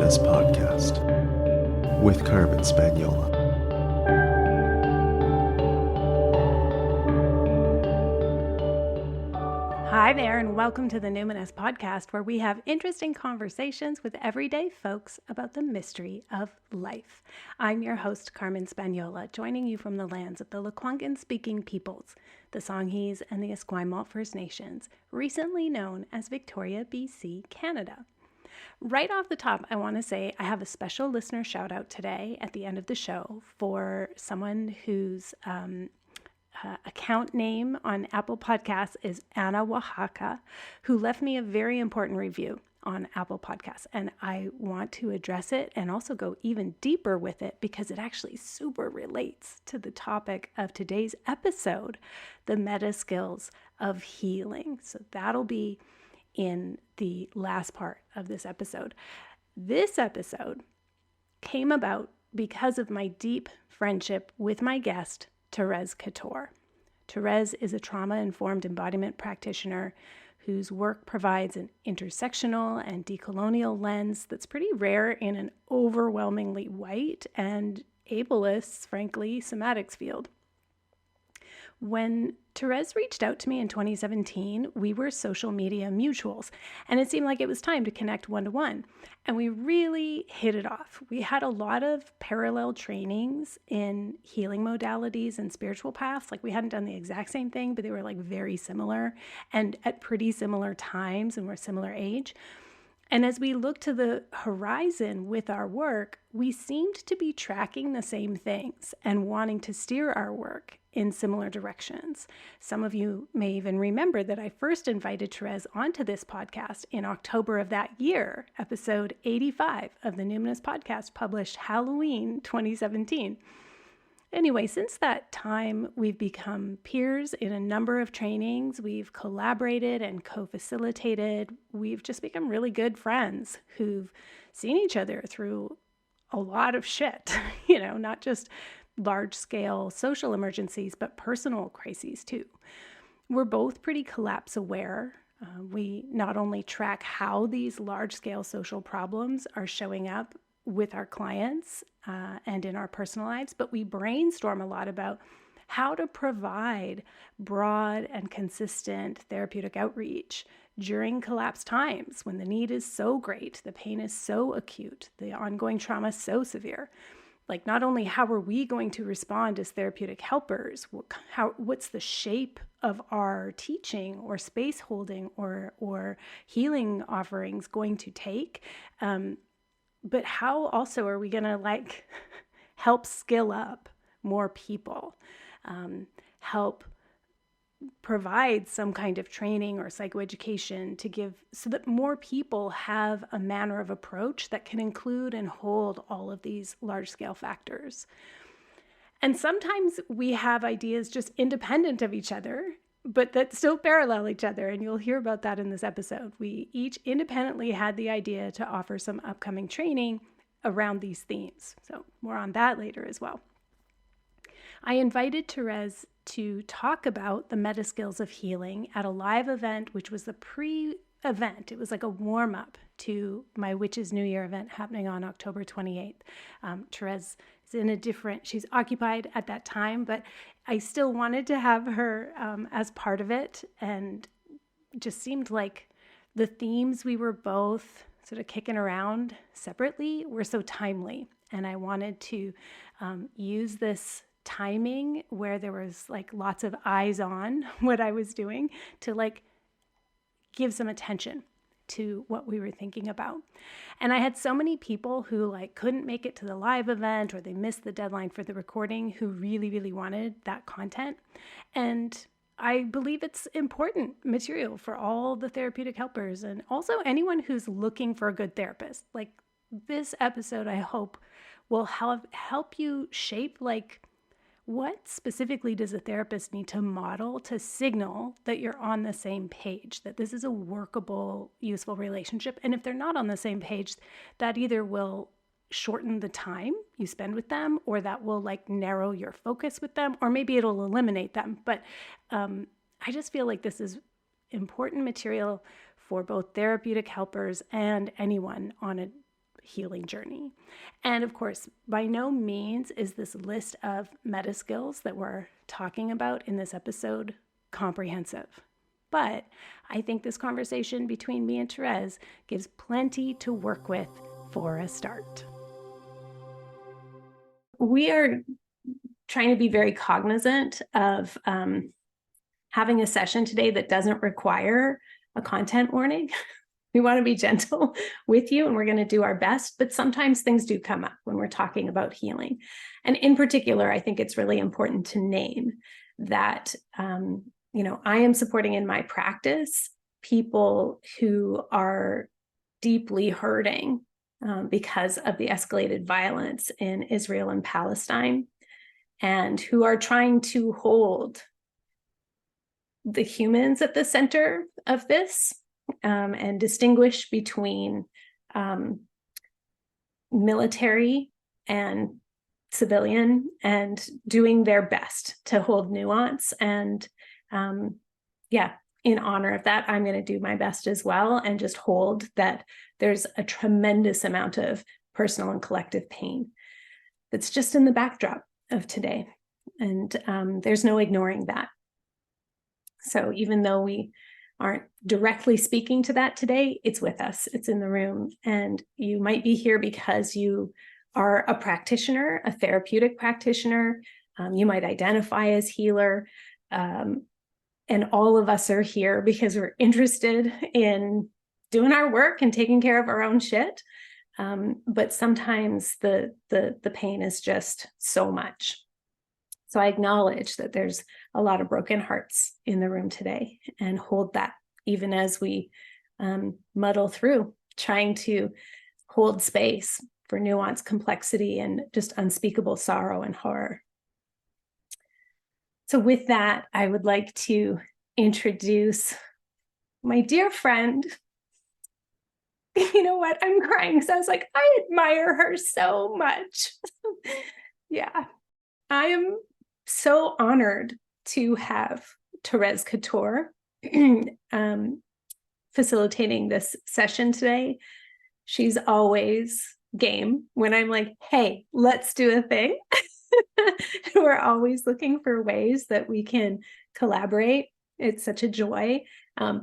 Numinous Podcast with Carmen Spaniola. Hi there, and welcome to the Numinous Podcast, where we have interesting conversations with everyday folks about the mystery of life. I'm your host, Carmen Spaniola, joining you from the lands of the Lekwungen-speaking peoples, the Songhees and the Esquimalt First Nations, recently known as Victoria, BC, Canada. Right off the top, I want to say I have a special listener shout out today at the end of the show for someone whose account name on Apple Podcasts is Anna Oaxaca, who left me a very important review on Apple Podcasts. And I want to address it and also go even deeper with it because it actually super relates to the topic of today's episode, the Metaskills of healing. So that'll be in the last part of this episode. This episode came about because of my deep friendship with my guest, Thérèse Cator. Thérèse is a trauma-informed embodiment practitioner whose work provides an intersectional and decolonial lens that's pretty rare in an overwhelmingly white and ableist, frankly, somatics field. When Thérèse reached out to me in 2017, we were social media mutuals, and it seemed like it was time to connect one-to-one, and we really hit it off. We had a lot of parallel trainings in healing modalities and spiritual paths. Like, we hadn't done the exact same thing, but they were like very similar and at pretty similar times, and we're similar age. And as we looked to the horizon with our work, we seemed to be tracking the same things and wanting to steer our work in similar directions. Some of you may even remember that I first invited Thérèse onto this podcast in October of that year, episode 85 of the Numinous Podcast, published Halloween 2017. Anyway, since that time, we've become peers in a number of trainings. We've collaborated and co-facilitated. We've just become really good friends who've seen each other through a lot of shit, not just large-scale social emergencies, but personal crises too. We're both pretty collapse aware. We not only track how these large-scale social problems are showing up with our clients and in our personal lives, but we brainstorm a lot about how to provide broad and consistent therapeutic outreach during collapse times when the need is so great, the pain is so acute, the ongoing trauma is so severe. Like, not only how are we going to respond as therapeutic helpers, what's the shape of our teaching or space holding or healing offerings going to take, but how also are we going to help skill up more people, help provide some kind of training or psychoeducation to give so that more people have a manner of approach that can include and hold all of these large-scale factors. And sometimes we have ideas just independent of each other, but that still parallel each other, and you'll hear about that in this episode. We each independently had the idea to offer some upcoming training around these themes, so more on that later as well. I invited Thérèse to talk about the Metaskills of healing at a live event, which was the pre-event. It was like a warm-up to my Witches New Year event happening on October 28th. Thérèse is she's occupied at that time, but I still wanted to have her as part of it, and just seemed like the themes we were both sort of kicking around separately were so timely, and I wanted to use this timing where there was lots of eyes on what I was doing to give some attention to what we were thinking about. And I had so many people who couldn't make it to the live event, or they missed the deadline for the recording, who really, really wanted that content. And I believe it's important material for all the therapeutic helpers and also anyone who's looking for a good therapist. This episode, I hope, will help you shape what specifically does a therapist need to model to signal that you're on the same page, that this is a workable, useful relationship? And if they're not on the same page, that either will shorten the time you spend with them, or that will narrow your focus with them, or maybe it'll eliminate them. But I just feel like this is important material for both therapeutic helpers and anyone on a healing journey. And of course, by no means is this list of Metaskills that we're talking about in this episode comprehensive. But I think this conversation between me and Thérèse gives plenty to work with for a start. We are trying to be very cognizant of having a session today that doesn't require a content warning. We want to be gentle with you, and we're going to do our best, but sometimes things do come up when we're talking about healing. And in particular, I think it's really important to name that, I am supporting in my practice people who are deeply hurting because of the escalated violence in Israel and Palestine, and who are trying to hold the humans at the center of this, and distinguish between military and civilian, and doing their best to hold nuance. And in honor of that, I'm going to do my best as well, and just hold that there's a tremendous amount of personal and collective pain that's just in the backdrop of today. And there's no ignoring that. So even though we aren't directly speaking to that today, it's with us, it's in the room. And you might be here because you are a practitioner, a therapeutic practitioner. You might identify as healer. And all of us are here because we're interested in doing our work and taking care of our own shit. But sometimes the pain is just so much. So I acknowledge that there's a lot of broken hearts in the room today, and hold that even as we muddle through, trying to hold space for nuance, complexity, and just unspeakable sorrow and horror. So with that, I would like to introduce my dear friend. You know what? I'm crying because I was like, I admire her so much. Yeah, I am so honored to have Thérèse Cator facilitating this session today. She's always game when I'm like, hey, let's do a thing. We're always looking for ways that we can collaborate. It's such a joy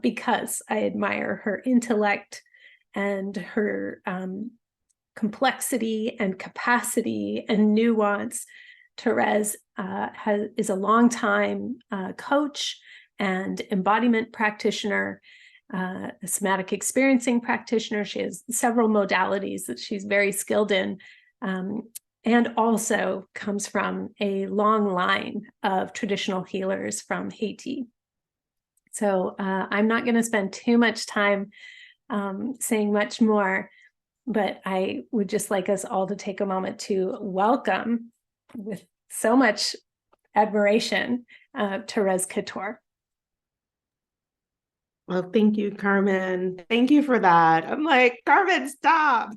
because I admire her intellect and her complexity and capacity and nuance. Thérèse is a longtime coach and embodiment practitioner, a somatic experiencing practitioner. She has several modalities that she's very skilled in, and also comes from a long line of traditional healers from Haiti. So I'm not going to spend too much time saying much more, but I would just like us all to take a moment to welcome, with so much admiration, Thérèse Cator. Well, thank you, Carmen. Thank you for that. I'm like, Carmen, stop.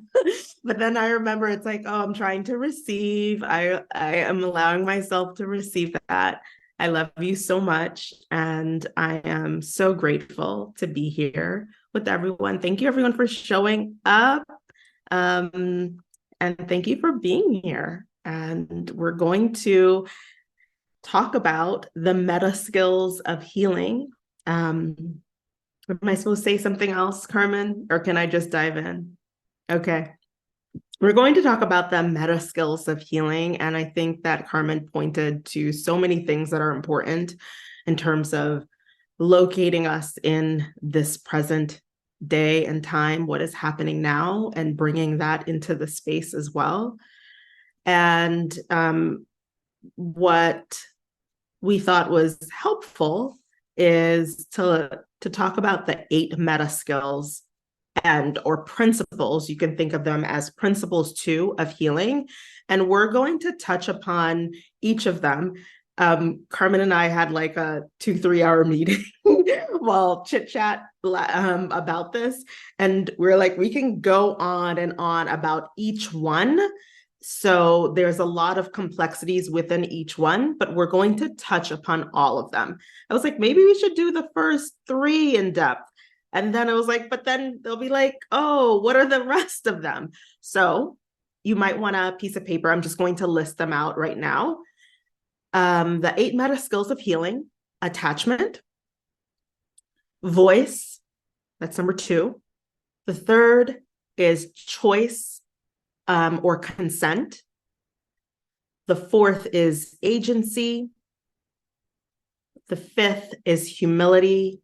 But then I remember it's like, oh, I'm trying to receive. I am allowing myself to receive that. I love you so much. And I am so grateful to be here with everyone. Thank you, everyone, for showing up. And thank you for being here. And we're going to talk about the Metaskills of healing. Am I supposed to say something else, Carmen, or can I just dive in? Okay. We're going to talk about the Metaskills of healing. And I think that Carmen pointed to so many things that are important in terms of locating us in this present day and time, what is happening now, and bringing that into the space as well. And what we thought was helpful is to talk about the 8 Metaskills or principles. You can think of them as principles too of healing. And we're going to touch upon each of them. Carmen and I had like a 2-3 hour meeting while chit chat about this. And we're like, we can go on and on about each one. So there's a lot of complexities within each one, but we're going to touch upon all of them. I was like, maybe we should do the first 3 in depth. And then I was like, but then they'll be like, oh, what are the rest of them? So you might want a piece of paper. I'm just going to list them out right now. The 8 meta skills of healing: attachment, voice, that's number 2. The third is choice, or consent. The fourth is agency. The fifth is humility.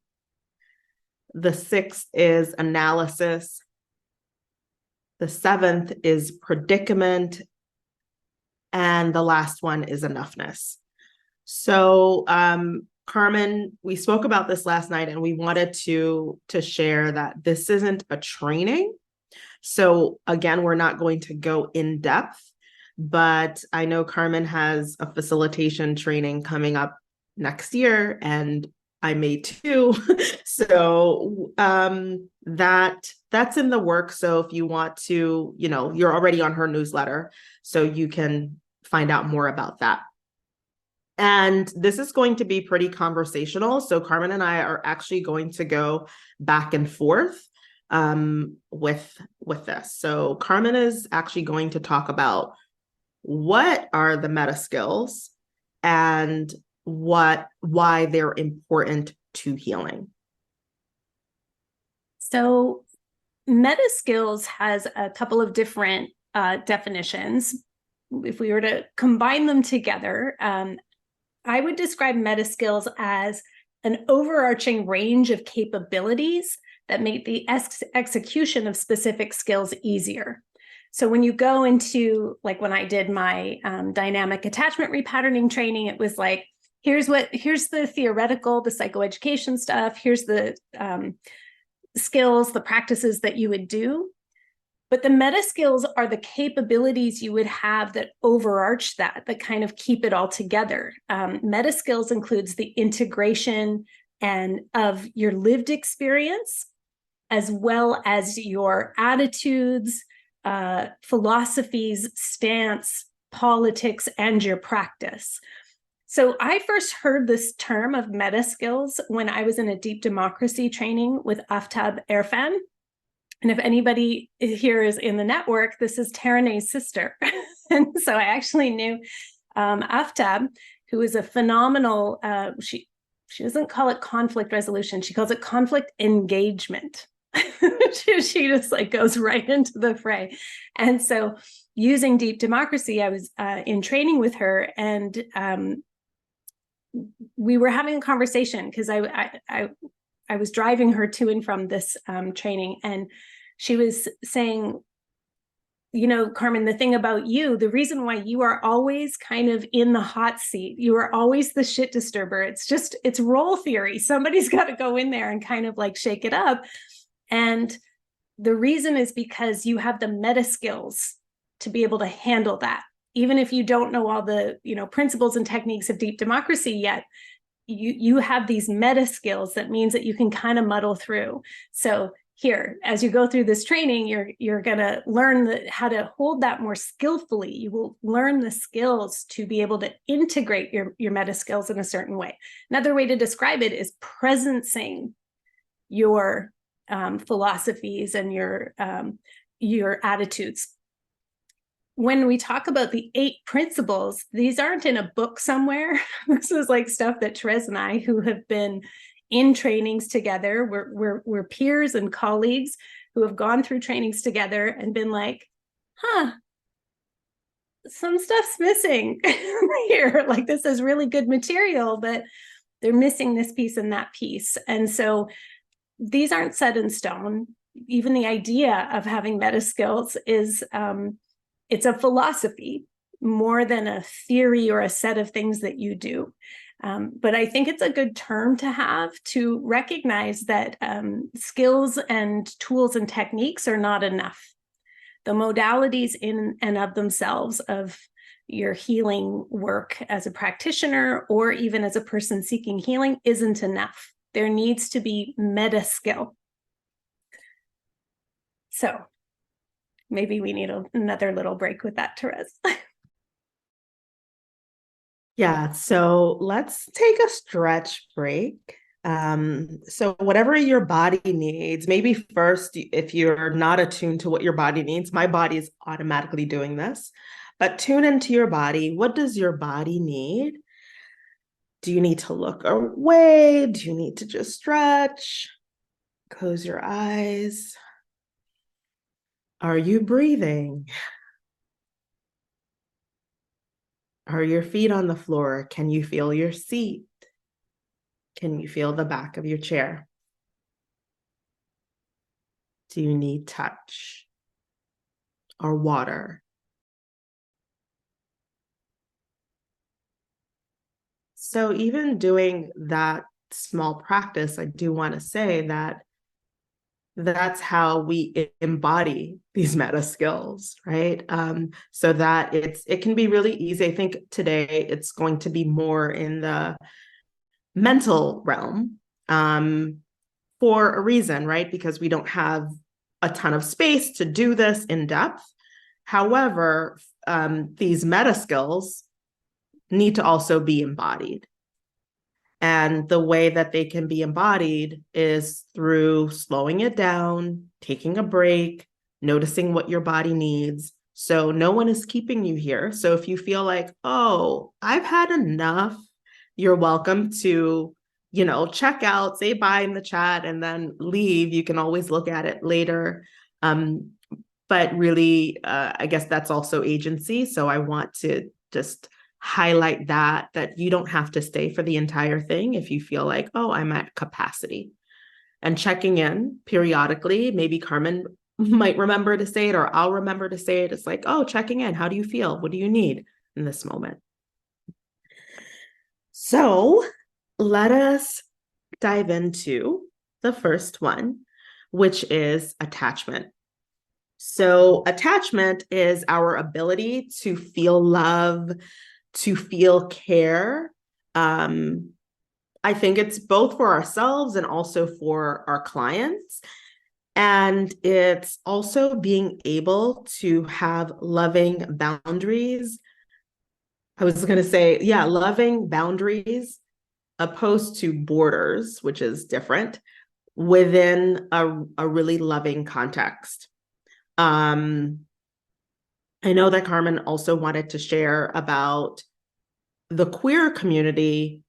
The sixth is analysis. The seventh is predicament. And the last one is enoughness. So, Carmen, we spoke about this last night, and we wanted to share that this isn't a training. So again, we're not going to go in depth, but I know Carmen has a facilitation training coming up next year, and I may too. So that's in the work. So if you want to, you're already on her newsletter, so you can find out more about that. And this is going to be pretty conversational. So Carmen and I are actually going to go back and forth with this. So Carmen is actually going to talk about what are the meta skills and why they're important to healing. So meta skills has a couple of different definitions. If we were to combine them together, I would describe meta skills as an overarching range of capabilities that make the execution of specific skills easier. So when you go into, like when I did my dynamic attachment repatterning training, it was like, here's the theoretical, the psychoeducation stuff, here's the skills, the practices that you would do. But the meta skills are the capabilities you would have that overarch that kind of keep it all together. Meta skills includes the integration and of your lived experience, as well as your attitudes, philosophies, stance, politics, and your practice. So I first heard this term of meta skills when I was in a deep democracy training with Aftab Irfan. And if anybody here is in the network, this is Taraneh's sister. And so I actually knew Aftab, who is a phenomenal, she doesn't call it conflict resolution. She calls it conflict engagement. she just like goes right into the fray. And so using deep democracy, I was in training with her, and we were having a conversation because I was driving her to and from this training, and she was saying, Carmen, the thing about you, the reason why you are always kind of in the hot seat, you are always the shit disturber. It's role theory. Somebody's got to go in there and kind of like shake it up. And the reason is because you have the meta skills to be able to handle that. Even if you don't know all the, principles and techniques of deep democracy yet, you have these meta skills. That means that you can kind of muddle through. So here, as you go through this training, you're going to learn how to hold that more skillfully. You will learn the skills to be able to integrate your meta skills in a certain way. Another way to describe it is presencing your philosophies and your attitudes. When we talk about the 8 principles, these aren't in a book somewhere. This is like stuff that Thérèse and I, who have been in trainings together, we're peers and colleagues who have gone through trainings together and been like, some stuff's missing here. Like, this is really good material, but they're missing this piece and that piece. And so these aren't set in stone. Even the idea of having meta skills is, it's a philosophy more than a theory or a set of things that you do. But I think it's a good term to have to recognize that skills and tools and techniques are not enough. The modalities in and of themselves of your healing work as a practitioner or even as a person seeking healing isn't enough. There needs to be meta skill. So maybe we need another little break with that, Thérèse. Yeah, so let's take a stretch break. So whatever your body needs, maybe first, if you're not attuned to what your body needs, my body is automatically doing this, but tune into your body. What does your body need? Do you need to look away? Do you need to just stretch? Close your eyes. Are you breathing? Are your feet on the floor? Can you feel your seat? Can you feel the back of your chair? Do you need touch or water? So even doing that small practice, I do want to say that that's how we embody these meta skills, right? So that it can be really easy. I think today it's going to be more in the mental realm, for a reason, right? Because we don't have a ton of space to do this in depth. However, these meta skills need to also be embodied. And the way that they can be embodied is through slowing it down, taking a break, noticing what your body needs. So no one is keeping you here. So if you feel like, oh, I've had enough, you're welcome to, check out, say bye in the chat, and then leave. You can always look at it later. But really, I guess that's also agency. So I want to just highlight that you don't have to stay for the entire thing if you feel like, oh, I'm at capacity. And checking in periodically, maybe Carmen might remember to say it, or I'll remember to say it. It's like, oh, checking in. How do you feel? What do you need in this moment? So let us dive into the first one, which is attachment. So attachment is our ability to feel love, to feel care. I think it's both for ourselves and also for our clients. And it's also being able to have loving boundaries. I was going to say, yeah, loving boundaries opposed to borders, which is different, within a really loving context. I know that Carmen also wanted to share about the queer community,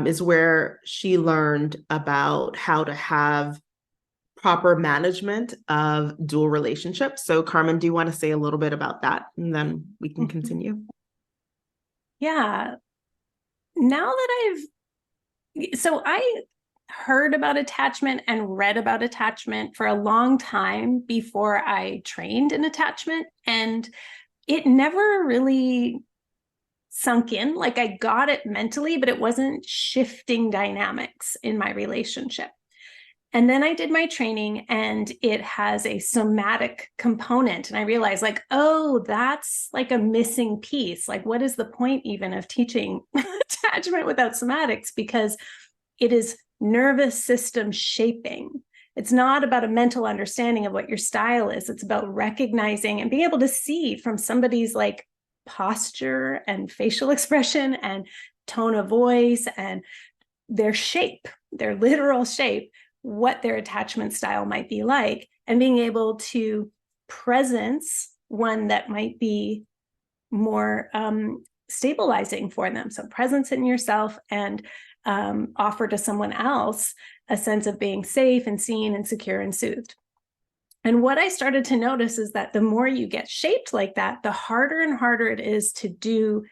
is where she learned about how to have proper management of dual relationships. So Carmen, do you want to say a little bit about that? And then we can continue. Yeah. Now that I heard about attachment and read about attachment for a long time before I trained in attachment, and it never really sunk in. Like, I got it mentally, but it wasn't shifting dynamics in my relationship. And then I did my training, and it has a somatic component. And I realized, like, oh, that's like a missing piece. Like, what is the point even of teaching attachment without somatics? Because it is nervous system shaping. It's not about a mental understanding of what your style is. It's about recognizing and being able to see from somebody's like posture and facial expression and tone of voice and their shape, their literal shape, what their attachment style might be like, and being able to presence one that might be more stabilizing for them. So presence in yourself, and offer to someone else a sense of being safe and seen and secure and soothed. And what I started to notice is that the more you get shaped like that, the harder and harder it is to do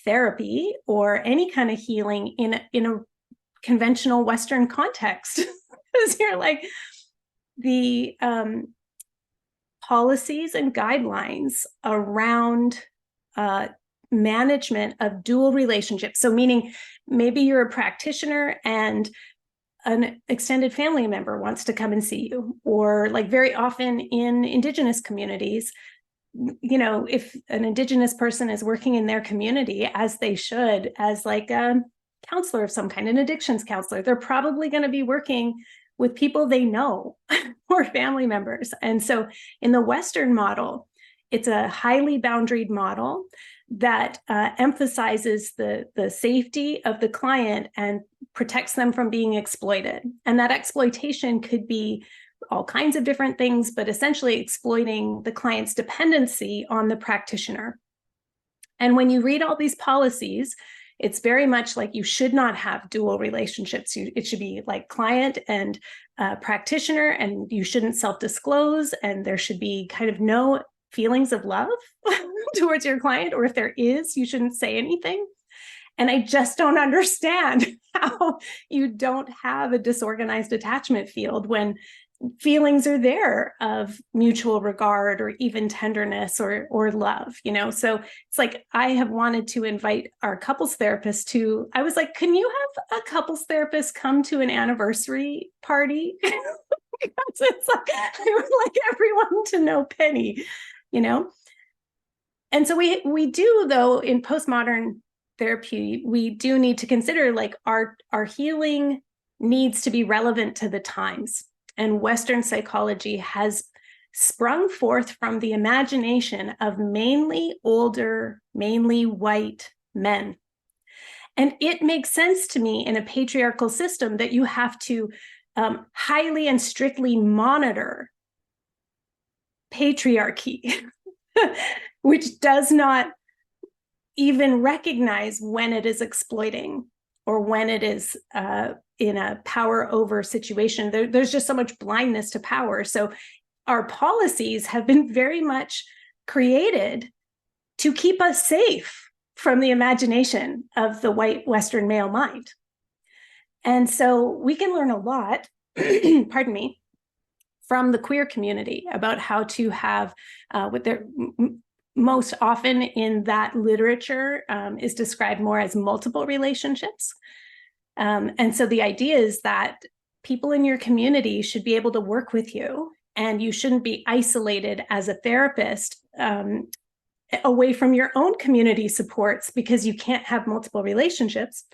therapy or any kind of healing in a conventional Western context. Because you're like, the policies and guidelines around management of dual relationships. So meaning maybe you're a practitioner and an extended family member wants to come and see you, or like very often in Indigenous communities, if an Indigenous person is working in their community, as they should, as like a counselor of some kind, an addictions counselor, they're probably going to be working with people they know or family members. And so in the Western model, it's a highly boundaried model that emphasizes the safety of the client and protects them from being exploited. And that exploitation could be all kinds of different things, but essentially exploiting the client's dependency on the practitioner. And when you read all these policies, it's very much like you should not have dual relationships. It should be like client and practitioner, and you shouldn't self-disclose, and there should be kind of no feelings of love towards your client, or if there is, you shouldn't say anything. And I just don't understand how you don't have a disorganized attachment field when feelings are there of mutual regard or even tenderness or love, you know? So it's like, I have wanted to invite our couples therapist to, I was like, can you have a couples therapist come to an anniversary party? Because it's like, I would like everyone to know Penny, you know? And so we do, though, in postmodern therapy, we do need to consider like our healing needs to be relevant to the times. And Western psychology has sprung forth from the imagination of mainly older, mainly white men. And it makes sense to me in a patriarchal system that you have to highly and strictly monitor patriarchy, which does not even recognize when it is exploiting or when it is in a power over situation. There's just so much blindness to power. So our policies have been very much created to keep us safe from the imagination of the white Western male mind. And so we can learn a lot, pardon me, from the queer community about how to have what they're most often in that literature is described more as multiple relationships. And so the idea is that people in your community should be able to work with you, and you shouldn't be isolated as a therapist away from your own community supports because you can't have multiple relationships.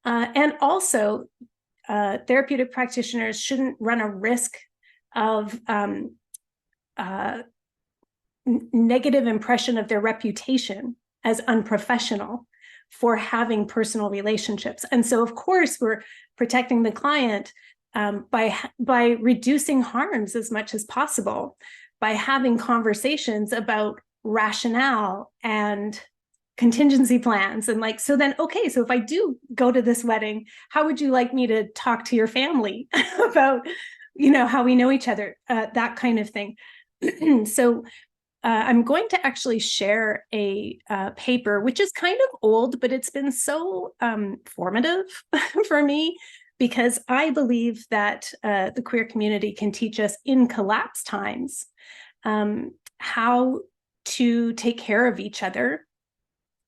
And also, therapeutic practitioners shouldn't run a risk of negative impression of their reputation as unprofessional for having personal relationships. And so, of course, we're protecting the client by reducing harms as much as possible, by having conversations about rationale and contingency plans. And like, so then, okay, so if I do go to this wedding, how would you like me to talk to your family about, you know, how we know each other, that kind of thing. So I'm going to actually share a paper, which is kind of old, but it's been so formative for me, because I believe that the queer community can teach us in collapse times how to take care of each other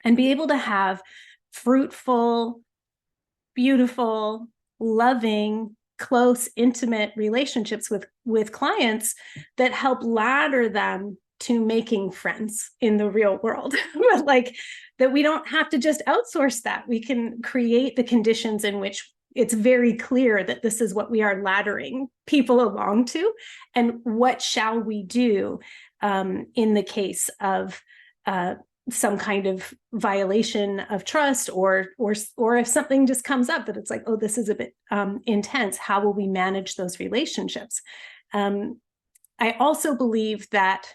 and be able to have fruitful, beautiful, loving, close, intimate relationships with clients that help ladder them to making friends in the real world. But like that we don't have to just outsource that. We can create the conditions in which it's very clear that this is what we are laddering people along to, and what shall we do in the case of some kind of violation of trust, or if something just comes up that it's like, oh, this is a bit intense, how will we manage those relationships? I also believe that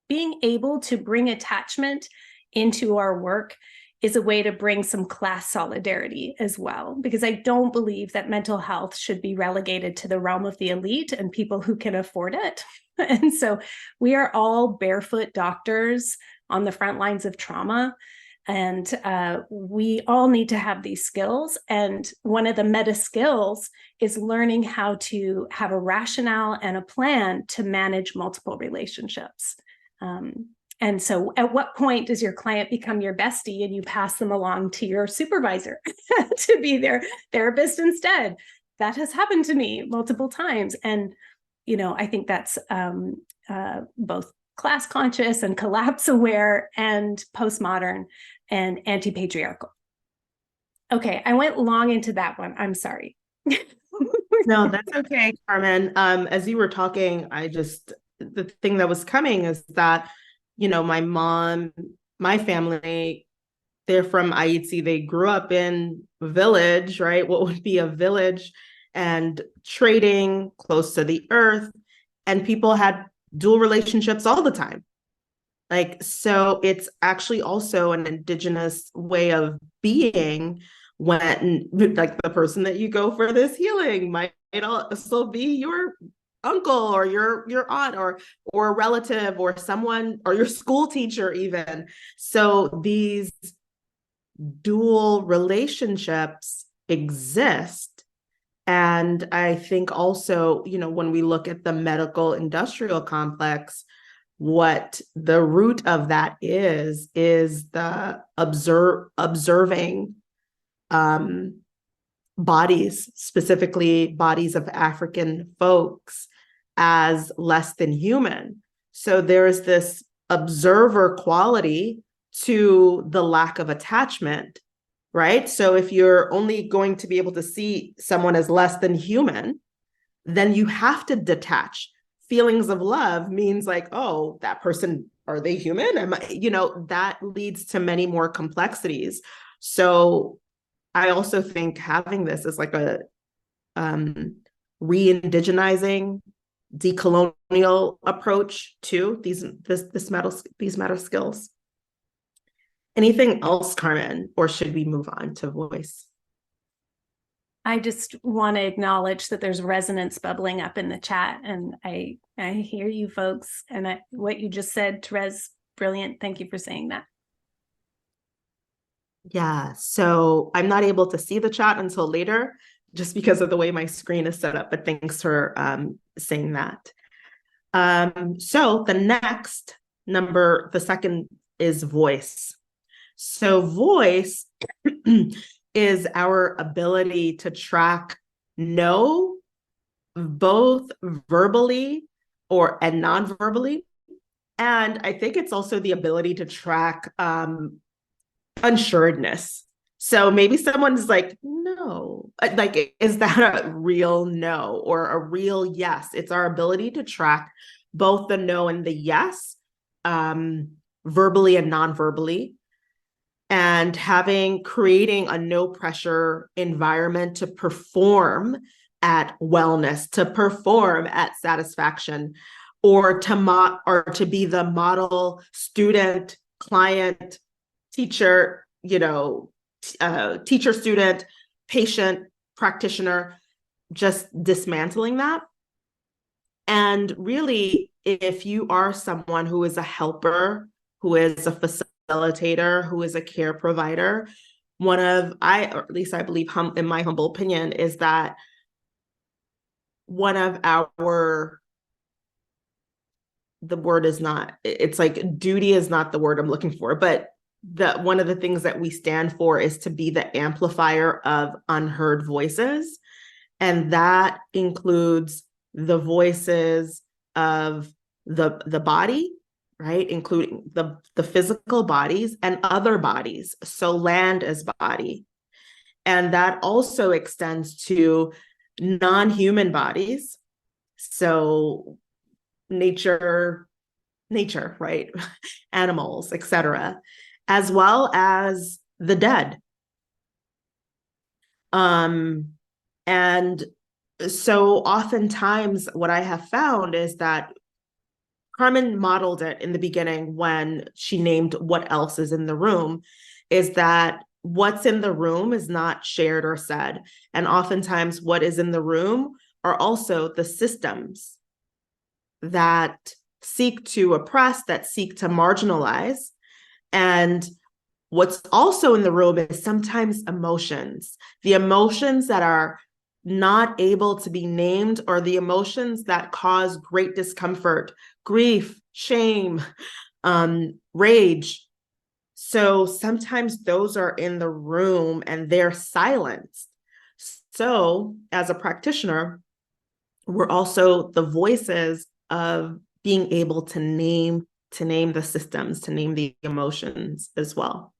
being able to bring attachment into our work is a way to bring some class solidarity as well, because I don't believe that mental health should be relegated to the realm of the elite and people who can afford it. And so we are all barefoot doctors on the front lines of trauma, and we all need to have these skills. And one of the meta skills is learning how to have a rationale and a plan to manage multiple relationships. And so at what point does your client become your bestie and you pass them along to your supervisor to be their therapist instead? That has happened to me multiple times. And, you know, I think that's both class conscious and collapse aware and postmodern and anti-patriarchal. Okay, I went long into that one. I'm sorry. No, that's okay, Carmen. As you were talking, the thing that was coming is that, you know, my mom my family, they're from Haiti. They grew up in a village, right? What would be a village, and trading close to the earth. And people had dual relationships all the time. Like, so it's actually also an indigenous way of being, when like the person that you go for this healing might also be your uncle or your aunt or a relative or someone or your school teacher even. So these dual relationships exist. And I think also, when we look at the medical industrial complex, what the root of that is the observing bodies, specifically bodies of African folks, as less than human. So there's this observer quality to the lack of attachment, right? So if you're only going to be able to see someone as less than human, then you have to detach. Feelings of love means like, oh, that person, are they human? That leads to many more complexities. So I also think having this is like a re-indigenizing, decolonial approach to these Metaskills. Anything else, Carmen, or should we move on to voice? I just want to acknowledge that there's resonance bubbling up in the chat, and I hear you folks, and what you just said, Thérèse, brilliant. Thank you for saying that. Yeah, so I'm not able to see the chat until later, just because of the way my screen is set up, but thanks for saying that. So the second is voice. So voice is our ability to track no, both verbally and non-verbally. And I think it's also the ability to track unsuredness. So maybe someone's like, no, like, is that a real no or a real yes? It's our ability to track both the no and the yes, verbally and non-verbally, and creating a no pressure environment to perform at wellness, to perform at satisfaction, or to be the model student, client, teacher, teacher, student, patient, practitioner, just dismantling that. And really, if you are someone who is a helper, who is a facilitator, who is a care provider, or at least I believe, in my humble opinion, is that one of the word is not, it's like duty is not the word I'm looking for, but one of the things that we stand for is to be the amplifier of unheard voices. And that includes the voices of the body, right? Including the physical bodies and other bodies. So land as body. And that also extends to non-human bodies. So nature, right? Animals, etc., as well as the dead. And so oftentimes what I have found is that Carmen modeled it in the beginning when she named what else is in the room, is that what's in the room is not shared or said. And oftentimes what is in the room are also the systems that seek to oppress, that seek to marginalize. And what's also in the room is sometimes emotions. The emotions that are not able to be named, or the emotions that cause great discomfort, grief, shame, rage. So sometimes those are in the room and they're silenced. So as a practitioner, we're also the voices of being able to name the systems, to name the emotions as well.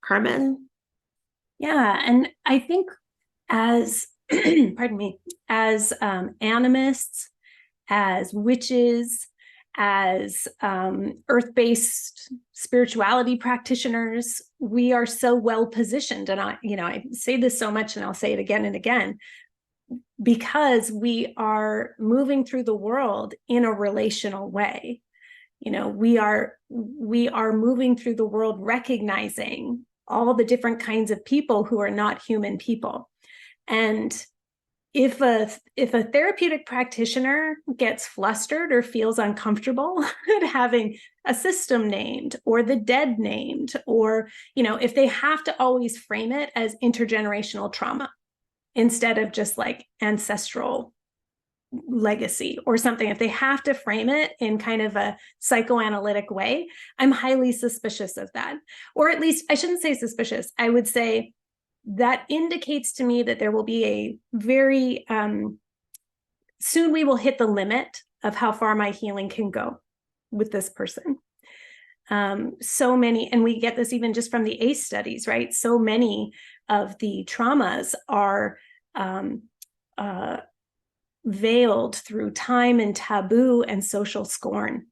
Carmen? Yeah, and I think as pardon me, as animists, as witches, as earth-based spirituality practitioners, we are so well positioned. And I say this so much, and I'll say it again and again, because we are moving through the world in a relational way. We are moving through the world recognizing all the different kinds of people who are not human people. And if a therapeutic practitioner gets flustered or feels uncomfortable at having a system named or the dead named, or if they have to always frame it as intergenerational trauma instead of just like ancestral legacy or something, if they have to frame it in kind of a psychoanalytic way, I'm highly suspicious of that. Or at least I shouldn't say suspicious. I would say that indicates to me that there will be a very soon we will hit the limit of how far my healing can go with this person. So many, and we get this even just from the ACE studies, right? So many of the traumas are veiled through time and taboo and social scorn.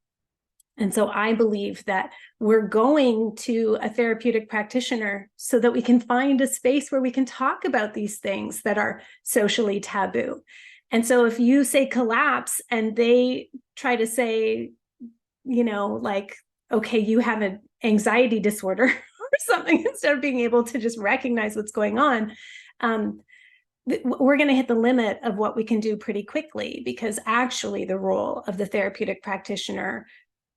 And so I believe that we're going to a therapeutic practitioner so that we can find a space where we can talk about these things that are socially taboo. And so if you say collapse and they try to say, like, okay, you have an anxiety disorder or something, instead of being able to just recognize what's going on, we're going to hit the limit of what we can do pretty quickly, because actually the role of the therapeutic practitioner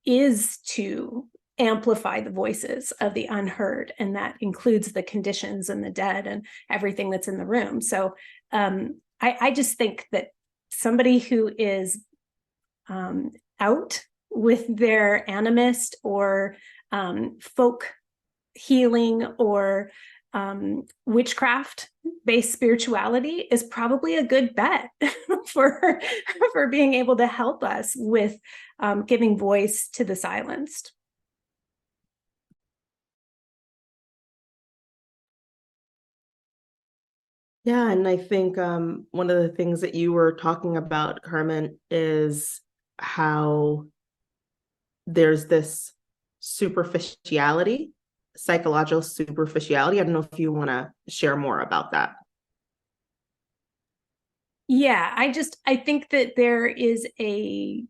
is to amplify the voices of the unheard, and that includes the conditions and the dead and everything that's in the room. So I just think that somebody who is out with their animist or folk healing or witchcraft-based spirituality is probably a good bet for being able to help us with giving voice to the silenced. Yeah, and I think one of the things that you were talking about, Carmen, is how there's this superficiality, psychological superficiality. I don't know if you want to share more about that. Yeah, I think that there is a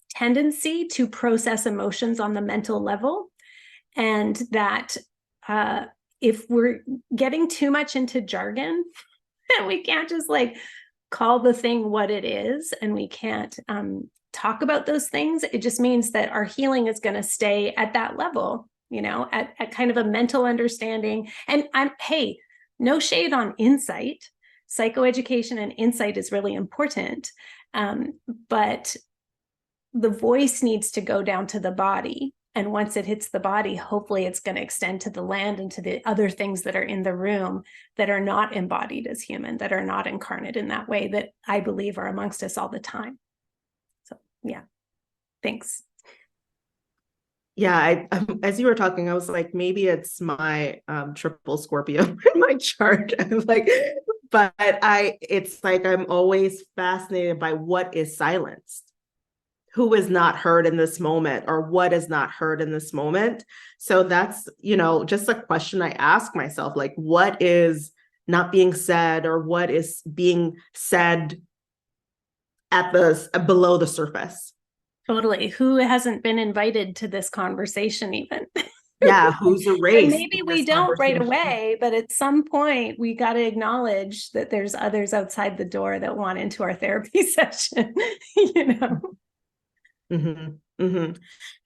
tendency to process emotions on the mental level, and that if we're getting too much into jargon, and we can't just like call the thing what it is, and we can't talk about those things, it just means that our healing is going to stay at that level, at kind of a mental understanding. And hey, no shade on insight. Psychoeducation and insight is really important. But the voice needs to go down to the body. And once it hits the body, hopefully it's going to extend to the land and to the other things that are in the room that are not embodied as human, that are not incarnate in that way, that I believe are amongst us all the time. So, yeah. Thanks. Yeah, as you were talking, I was like, maybe it's my triple Scorpio in my chart. I'm like, but it's like I'm always fascinated by what is silenced, who is not heard in this moment, or what is not heard in this moment. So that's, just a question I ask myself, like, what is not being said, or what is being said at below the surface? Totally. Who hasn't been invited to this conversation even? Yeah, who's erased? And maybe we don't right away, but at some point we got to acknowledge that there's others outside the door that want into our therapy session, Mm-hmm. Mm-hmm.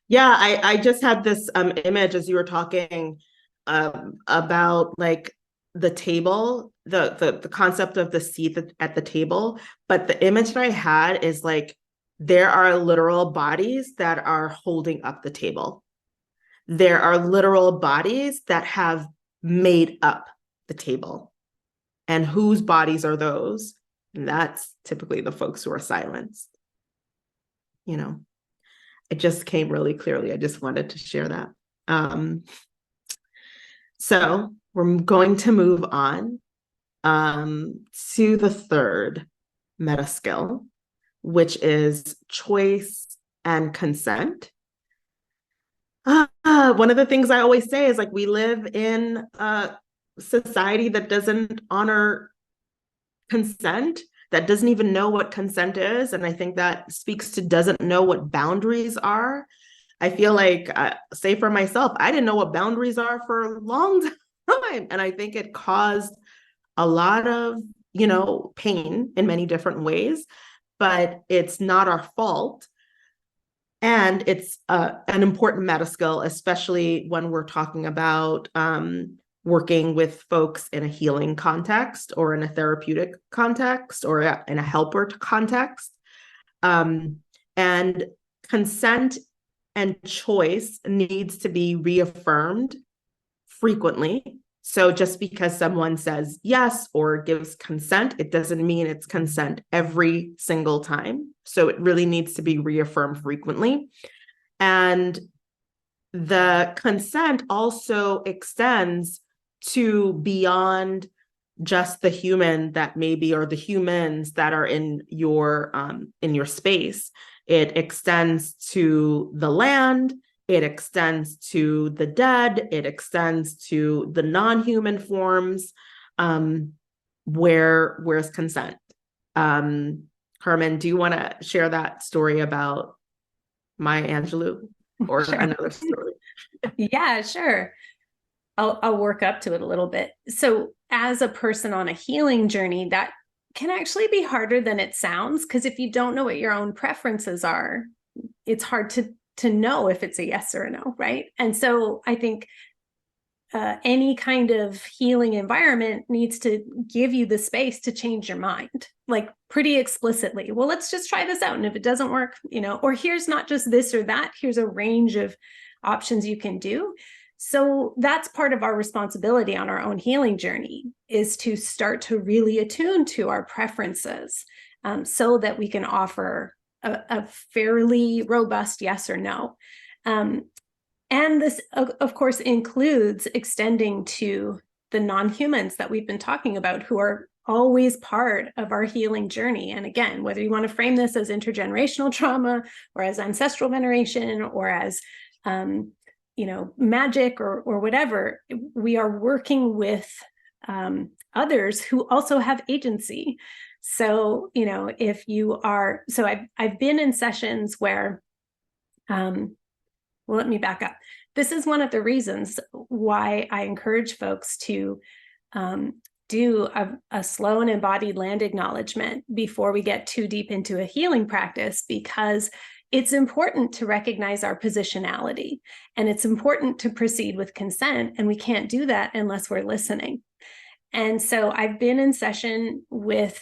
Yeah, I just had this image as you were talking about like the table, the concept of the seat at the table. But the image that I had is like, there are literal bodies that are holding up the table. There are literal bodies that have made up the table. And whose bodies are those? And that's typically the folks who are silenced. It just came really clearly. I just wanted to share that. So we're going to move on to the third meta skill, which is choice and consent. One of the things I always say is like, we live in a society that doesn't honor consent, that doesn't even know what consent is. And I think that speaks to doesn't know what boundaries are. I feel like, say for myself, I didn't know what boundaries are for a long time. And I think it caused a lot of, pain in many different ways, but it's not our fault. And it's an important meta skill, especially when we're talking about working with folks in a healing context or in a therapeutic context or in a helper context. And consent and choice needs to be reaffirmed frequently. So just because someone says yes or gives consent, it doesn't mean it's consent every single time. So it really needs to be reaffirmed frequently. And the consent also extends to beyond just the human that maybe, or the humans that are in your space. It extends to the land. It extends to the dead. It extends to the non-human forms. Where's consent? Carmen, do you want to share that story about Maya Angelou or Sure. another story? Yeah, sure. I'll work up to it a little bit. So as a person on a healing journey, that can actually be harder than it sounds, because if you don't know what your own preferences are, it's hard to know if it's a yes or a no, right? And so I think any kind of healing environment needs to give you the space to change your mind, like pretty explicitly. Well, let's just try this out. And if it doesn't work, or here's not just this or that, here's a range of options you can do. So that's part of our responsibility on our own healing journey, is to start to really attune to our preferences, so that we can offer a fairly robust yes or no. And this, of course, includes extending to the non-humans that we've been talking about, who are always part of our healing journey. And again, whether you want to frame this as intergenerational trauma or as ancestral veneration or as magic or whatever, we are working with others who also have agency. So, if you are, so I've been in sessions where, well, let me back up. This is one of the reasons why I encourage folks to do a slow and embodied land acknowledgement before we get too deep into a healing practice, because it's important to recognize our positionality, and it's important to proceed with consent. And we can't do that unless we're listening. And so I've been in session with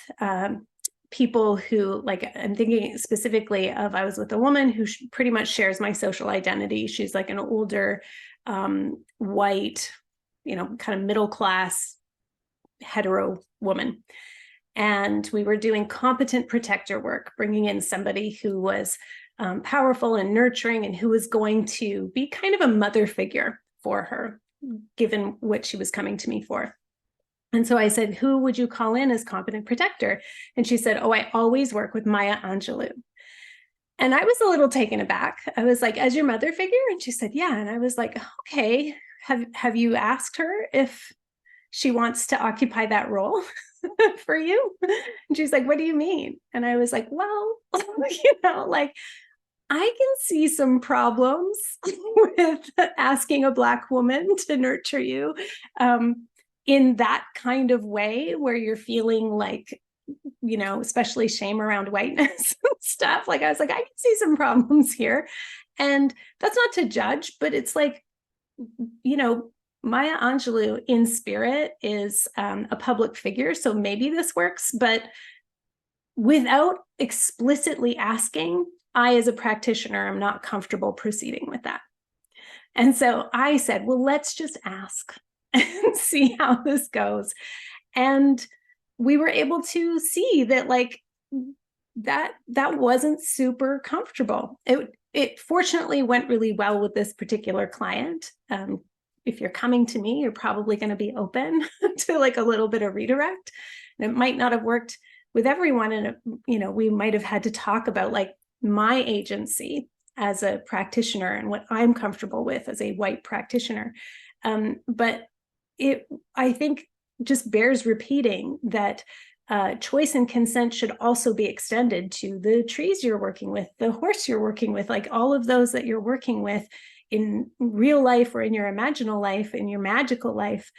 people who, like, I'm thinking specifically of, I was with a woman who pretty much shares my social identity. She's like an older, white, kind of middle-class hetero woman. And we were doing competent protector work, bringing in somebody who was powerful and nurturing, and who was going to be kind of a mother figure for her, given what she was coming to me for. And so I said, who would you call in as competent protector? And she said, oh, I always work with Maya Angelou. And I was a little taken aback. I was like, as your mother figure? And she said, yeah. And I was like, okay, have you asked her if she wants to occupy that role for you? And she's like, what do you mean? And I was like, well, like, I can see some problems with asking a Black woman to nurture you in that kind of way, where you're feeling like, especially shame around whiteness and stuff. Like, I was like, I can see some problems here. And that's not to judge, but it's like, Maya Angelou in spirit is a public figure. So maybe this works, but without explicitly asking, I, as a practitioner, am not comfortable proceeding with that. And so I said, well, let's just ask and see how this goes. And we were able to see that, like, that wasn't super comfortable. It fortunately went really well with this particular client. If you're coming to me, you're probably going to be open to like a little bit of redirect. And it might not have worked with everyone. And, we might have had to talk about, like, my agency as a practitioner and what I'm comfortable with as a white practitioner. But I think, just bears repeating that choice and consent should also be extended to the trees you're working with, the horse you're working with, like all of those that you're working with in real life or in your imaginal life, in your magical life.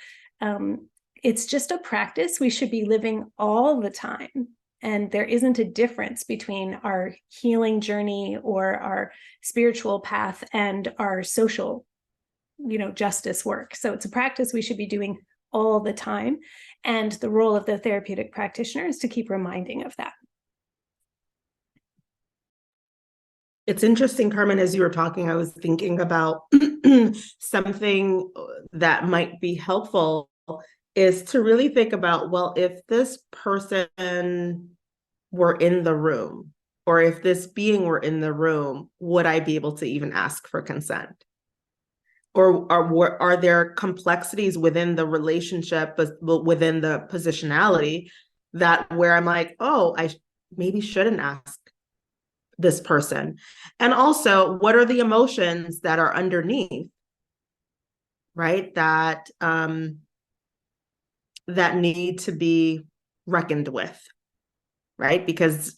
It's just a practice we should be living all the time. And there isn't a difference between our healing journey or our spiritual path and our social, justice work. So it's a practice we should be doing all the time. And the role of the therapeutic practitioner is to keep reminding of that. It's interesting, Carmen, as you were talking, I was thinking about something that might be helpful is to really think about, well, if this person were in the room, or if this being were in the room, would I be able to even ask for consent? Or are there complexities within the relationship, but within the positionality that where I'm like, oh, I maybe shouldn't ask this person? And also, what are the emotions that are underneath, right? That need to be reckoned with, right? Because,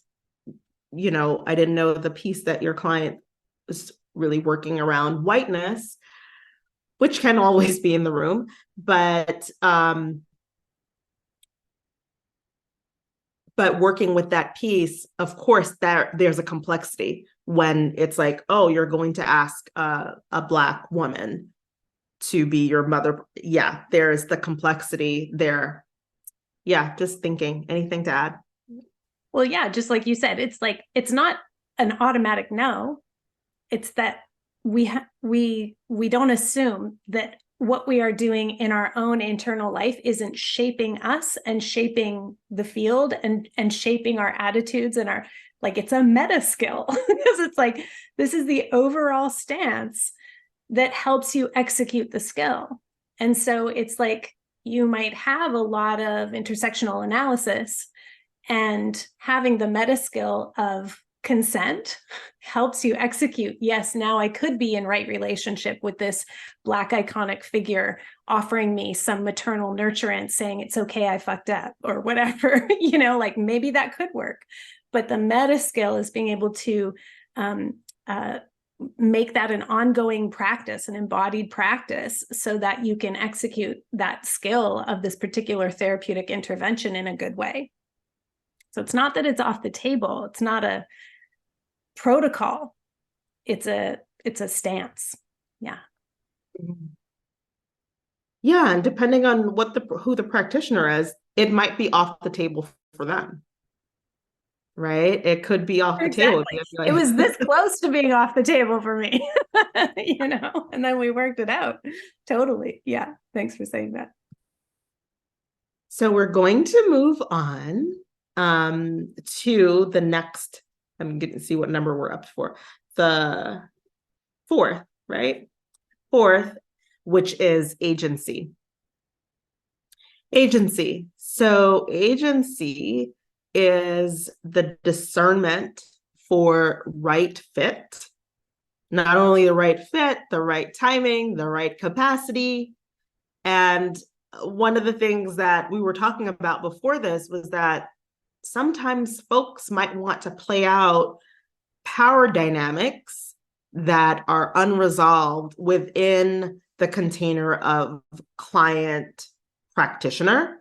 I didn't know the piece that your client was really working around whiteness, which can always be in the room, but working with that piece, of course, there's a complexity when it's like, oh, you're going to ask a Black woman to be your mother. Yeah, there's the complexity there. Yeah, just thinking. Anything to add? Well, yeah, just like you said, it's not an automatic no. It's that we don't assume that what we are doing in our own internal life isn't shaping us and shaping the field and shaping our attitudes and our, like, it's a meta skill because it's like, this is the overall stance that helps you execute the skill. And so it's like, you might have a lot of intersectional analysis, and having the meta skill of consent helps you execute. Yes, now I could be in right relationship with this Black iconic figure offering me some maternal nurturance, saying it's okay, I fucked up, or whatever, like maybe that could work. But the meta skill is being able to make that an ongoing practice, an embodied practice, so that you can execute that skill of this particular therapeutic intervention in a good way. So it's not that it's off the table. It's not a protocol. It's a stance. Yeah. Yeah, and depending on who the practitioner is, it might be off the table for them. Right? It could be off the table. Like, it was this close to being off the table for me, and then we worked it out. Totally. Yeah. Thanks for saying that. So we're going to move on to the next. I'm going to see what number we're up for. The fourth, right? Fourth, which is agency. Agency. So agency is the discernment for right fit. Not only the right fit, the right timing, the right capacity. And one of the things that we were talking about before this was that sometimes folks might want to play out power dynamics that are unresolved within the container of client practitioner.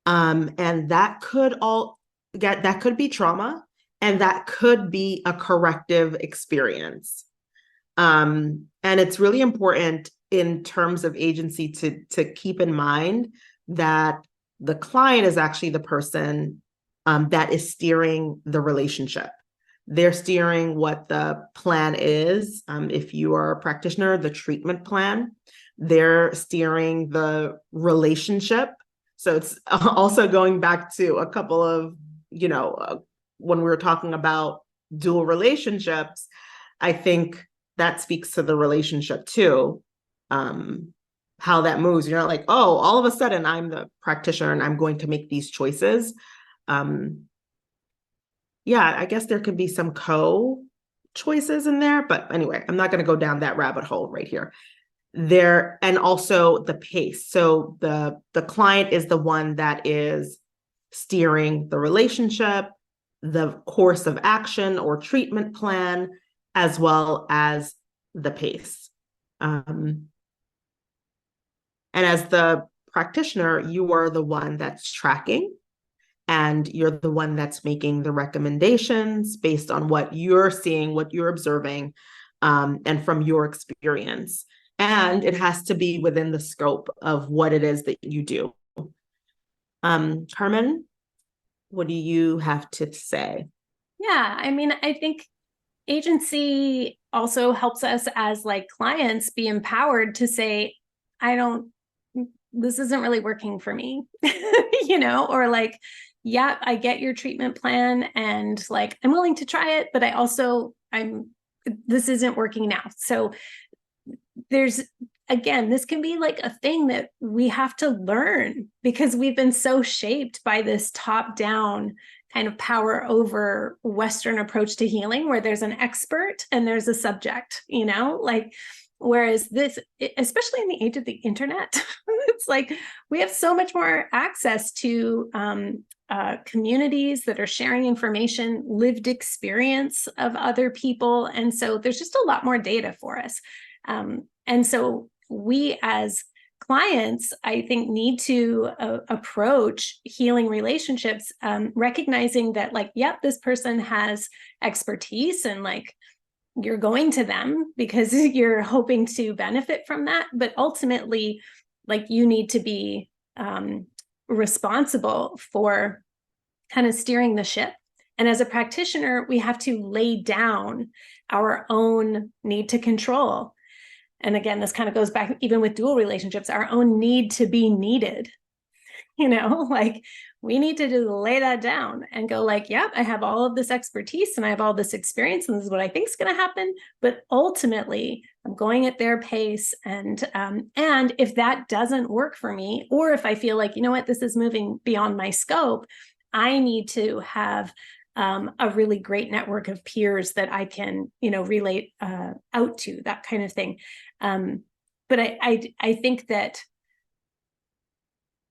And that could be trauma, and that could be a corrective experience. And it's really important in terms of agency to keep in mind that the client is actually the person that is steering the relationship. They're steering what the plan is. If you are a practitioner, the treatment plan, they're steering the relationship. So it's also going back to a couple of, when we were talking about dual relationships, I think that speaks to the relationship too. How that moves. You're not like, oh, all of a sudden I'm the practitioner and I'm going to make these choices. Yeah, I guess there could be some choices in there. But anyway, I'm not going to go down that rabbit hole right here. And also the pace. So the client is the one that is steering the relationship, the course of action or treatment plan, as well as the pace. And as the practitioner, you are the one that's tracking, and you're the one that's making the recommendations based on what you're seeing, what you're observing, and from your experience. And it has to be within the scope of what it is that you do. Carmen, what do you have to say? Yeah, I mean, I think agency also helps us as like clients be empowered to say, this isn't really working for me, or like, yeah, I get your treatment plan and like, I'm willing to try it, but this isn't working now. So again, this can be like a thing that we have to learn because we've been so shaped by this top-down kind of power over Western approach to healing, where there's an expert and there's a subject, like, whereas this, especially in the age of the internet, it's like we have so much more access to communities that are sharing information, lived experience of other people. And so there's just a lot more data for us. And so we as clients, I think, need to approach healing relationships, recognizing that like, yep, this person has expertise and like you're going to them because you're hoping to benefit from that. But ultimately, like you need to be responsible for kind of steering the ship. And as a practitioner, we have to lay down our own need to control. And again, this kind of goes back even with dual relationships, our own need to be needed, like we need to just lay that down and go like, yep, I have all of this expertise and I have all this experience and this is what I think is going to happen. But ultimately, I'm going at their pace. And if that doesn't work for me, or if I feel like, this is moving beyond my scope, I need to have a really great network of peers that I can, relate out to, that kind of thing. But I think that,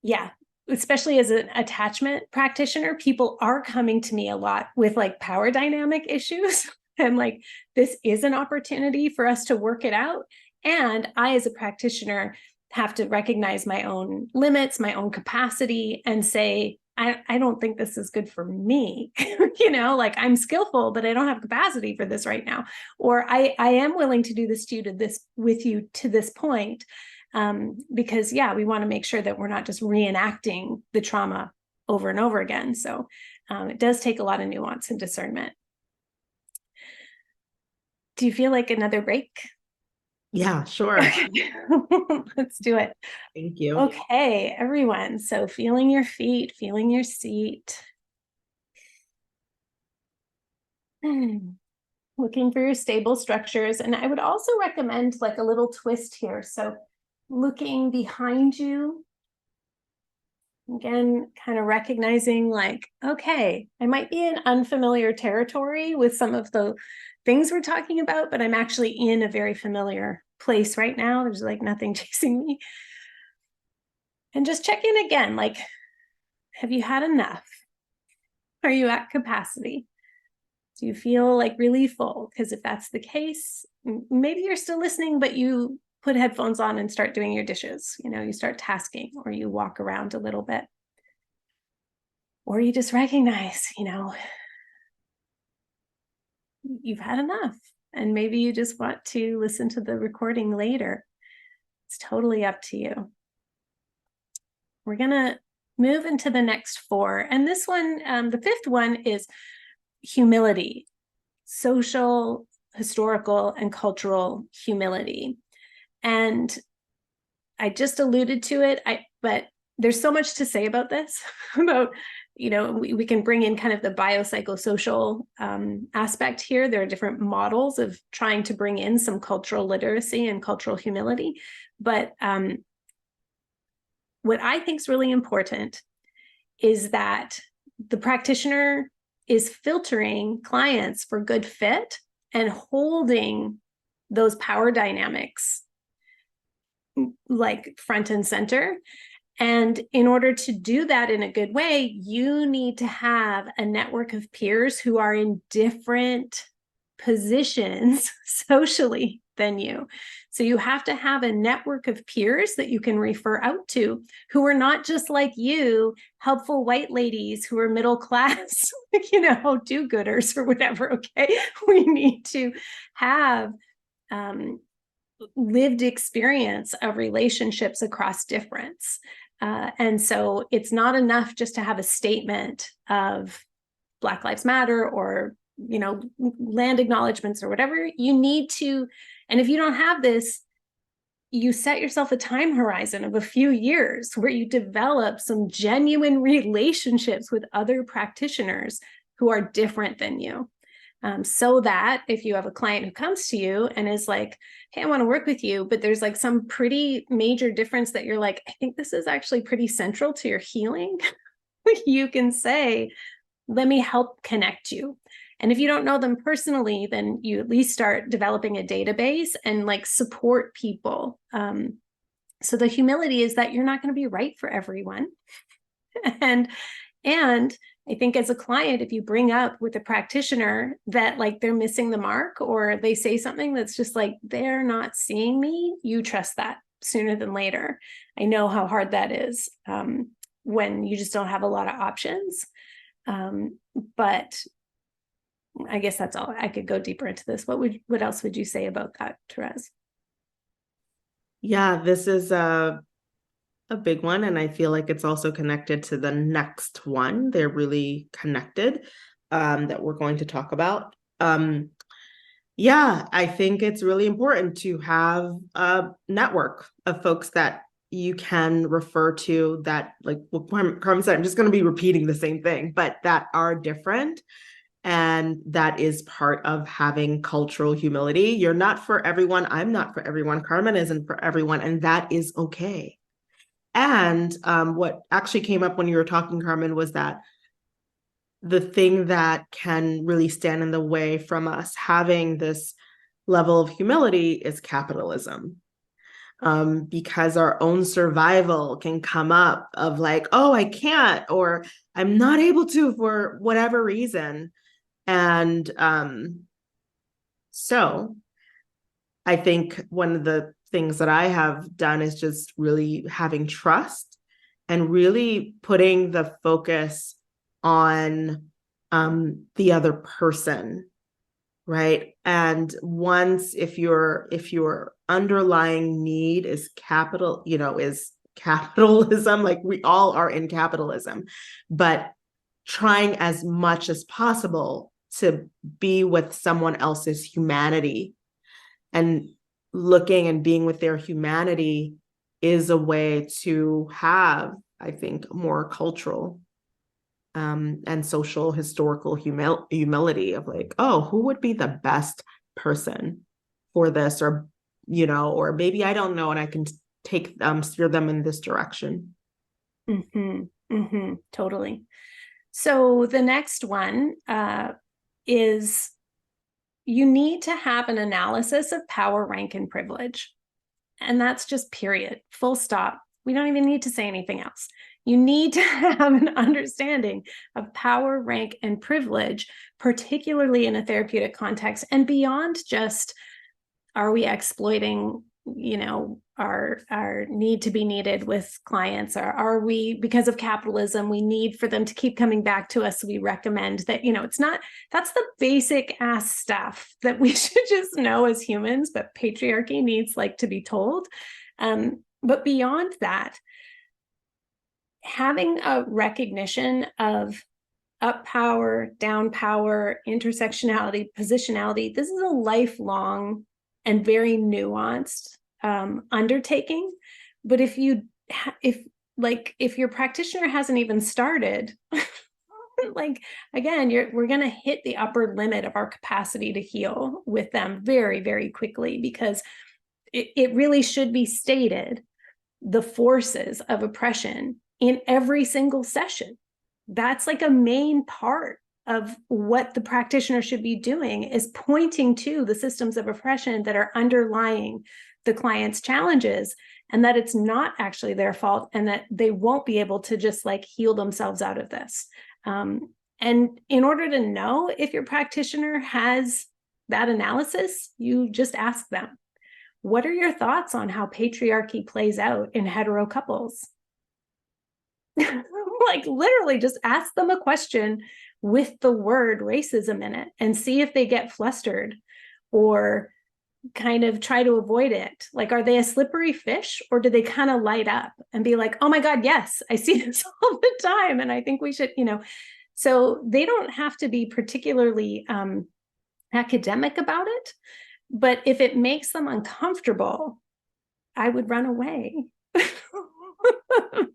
yeah, especially as an attachment practitioner, people are coming to me a lot with like power dynamic issues. And like, this is an opportunity for us to work it out. And I, as a practitioner, have to recognize my own limits, my own capacity, and say, I don't think this is good for me. Like I'm skillful, but I don't have capacity for this right now. Or I am willing to do this with you to this point. Because we want to make sure that we're not just reenacting the trauma over and over again. So it does take a lot of nuance and discernment. Do you feel like another break? Yeah, sure. Let's do it. Thank you. Okay, everyone. So feeling your feet, feeling your seat. Looking for your stable structures. And I would also recommend like a little twist here. So looking behind you, again, kind of recognizing like, okay, I might be in unfamiliar territory with some of the things we're talking about, but I'm actually in a very familiar place right now. There's like nothing chasing me. And just check in again, like, have you had enough? Are you at capacity? Do you feel like really full? Because if that's the case, maybe you're still listening, but you put headphones on and start doing your dishes. You start tasking, or you walk around a little bit. Or you just recognize, you've had enough. And maybe you just want to listen to the recording later. It's totally up to you. We're going to move into the next 4. And this one, the 5th one is humility, social, historical, and cultural humility. And I just alluded to it, but there's so much to say about this, about, we can bring in kind of the biopsychosocial aspect here. There are different models of trying to bring in some cultural literacy and cultural humility. But what I think is really important is that the practitioner is filtering clients for good fit and holding those power dynamics like front and center. And in order to do that in a good way, you need to have a network of peers who are in different positions socially than you. So you have to have a network of peers that you can refer out to who are not just like you, helpful white ladies who are middle class, do-gooders or whatever. Okay. We need to have lived experience of relationships across difference. And so it's not enough just to have a statement of Black Lives Matter or, land acknowledgements or whatever. You need to, and if you don't have this, you set yourself a time horizon of a few years where you develop some genuine relationships with other practitioners who are different than you. So that if you have a client who comes to you and is like, hey, I want to work with you, but there's like some pretty major difference that you're like, I think this is actually pretty central to your healing. You can say, let me help connect you. And if you don't know them personally, then you at least start developing a database and like support people. So the humility is that you're not going to be right for everyone. And I think as a client, if you bring up with a practitioner that like they're missing the mark or they say something that's just like, they're not seeing me, you trust that sooner than later. I know how hard that is when you just don't have a lot of options. But I guess that's all. I could go deeper into this. What else would you say about that, Thérèse? Yeah, this is a big one. And I feel like it's also connected to the next one. They're really connected that we're going to talk about. Yeah, I think it's really important to have a network of folks that you can refer to that, like what Carmen said, I'm just going to be repeating the same thing, but that are different. And that is part of having cultural humility. You're not for everyone. I'm not for everyone. Carmen isn't for everyone. And that is okay. And what actually came up when you were talking, Carmen, was that the thing that can really stand in the way from us having this level of humility is capitalism. Because our own survival can come up of like, oh, I can't, or I'm not able to for whatever reason. And so I think one of the things that I have done is just really having trust and really putting the focus on the other person, right? And once if your underlying need is is capitalism, like we all are in capitalism, but trying as much as possible to be with someone else's humanity and looking and being with their humanity is a way to have, I think, more cultural and social historical humility of like, oh, who would be the best person for this? Or, or maybe I don't know, and I can steer them in this direction. Totally. So the next one is you need to have an analysis of power, rank, and privilege. And that's just period, full stop. We don't even need to say anything else. You need to have an understanding of power, rank, and privilege, particularly in a therapeutic context and beyond just, are we exploiting our need to be needed with clients, or are we, because of capitalism, we need for them to keep coming back to us, so we recommend that, it's not, that's the basic ass stuff that we should just know as humans, but patriarchy needs to be told. But beyond that, having a recognition of up power, down power, intersectionality, positionality, this is a lifelong and very nuanced undertaking. But if your practitioner hasn't even started, again, we're going to hit the upper limit of our capacity to heal with them very, very quickly, because it really should be stated the forces of oppression in every single session. That's a main part of what the practitioner should be doing is pointing to the systems of oppression that are underlying the client's challenges, and that it's not actually their fault, and that they won't be able to just like heal themselves out of this. And in order to know if your practitioner has that analysis, you just ask them, what are your thoughts on how patriarchy plays out in hetero couples? Like literally just ask them a question with the word racism in it and see if they get flustered or kind of try to avoid it. Like, are they a slippery fish, or do they kind of light up and be like, oh my God, yes, I see this all the time, and I think we should, so they don't have to be particularly academic about it, but if it makes them uncomfortable, I would run away.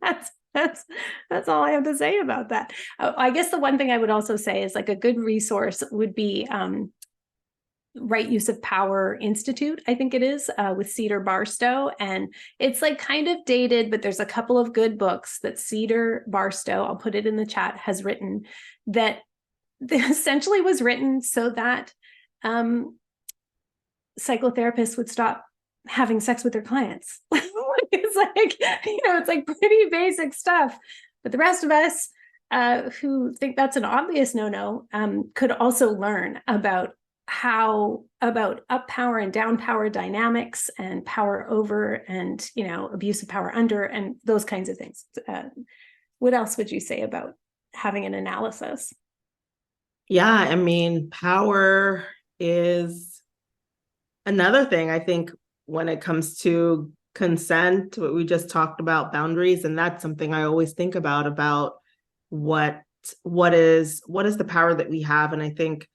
That's all I have to say about that. I guess the one thing I would also say is like a good resource would be Right Use of Power Institute, I think it is, with Cedar Barstow. And it's like kind of dated, but there's a couple of good books that Cedar Barstow, I'll put it in the chat, has written that essentially was written so that psychotherapists would stop having sex with their clients. It's like, it's like pretty basic stuff. But the rest of us who think that's an obvious no-no could also learn about up power and down power dynamics and power over and, abuse of power under and those kinds of things. What else would you say about having an analysis? Yeah, I mean, power is another thing, I think, when it comes to consent, what we just talked about, boundaries, and that's something I always think about what is the power that we have. And I think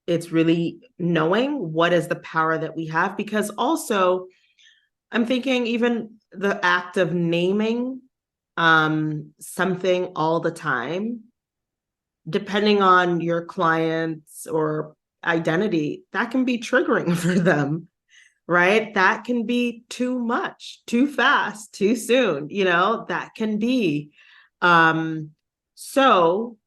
it's really knowing what is the power that we have, because also I'm thinking even the act of naming something all the time, depending on your clients or identity, that can be triggering for them, right? That can be too much, too fast, too soon, that can be. So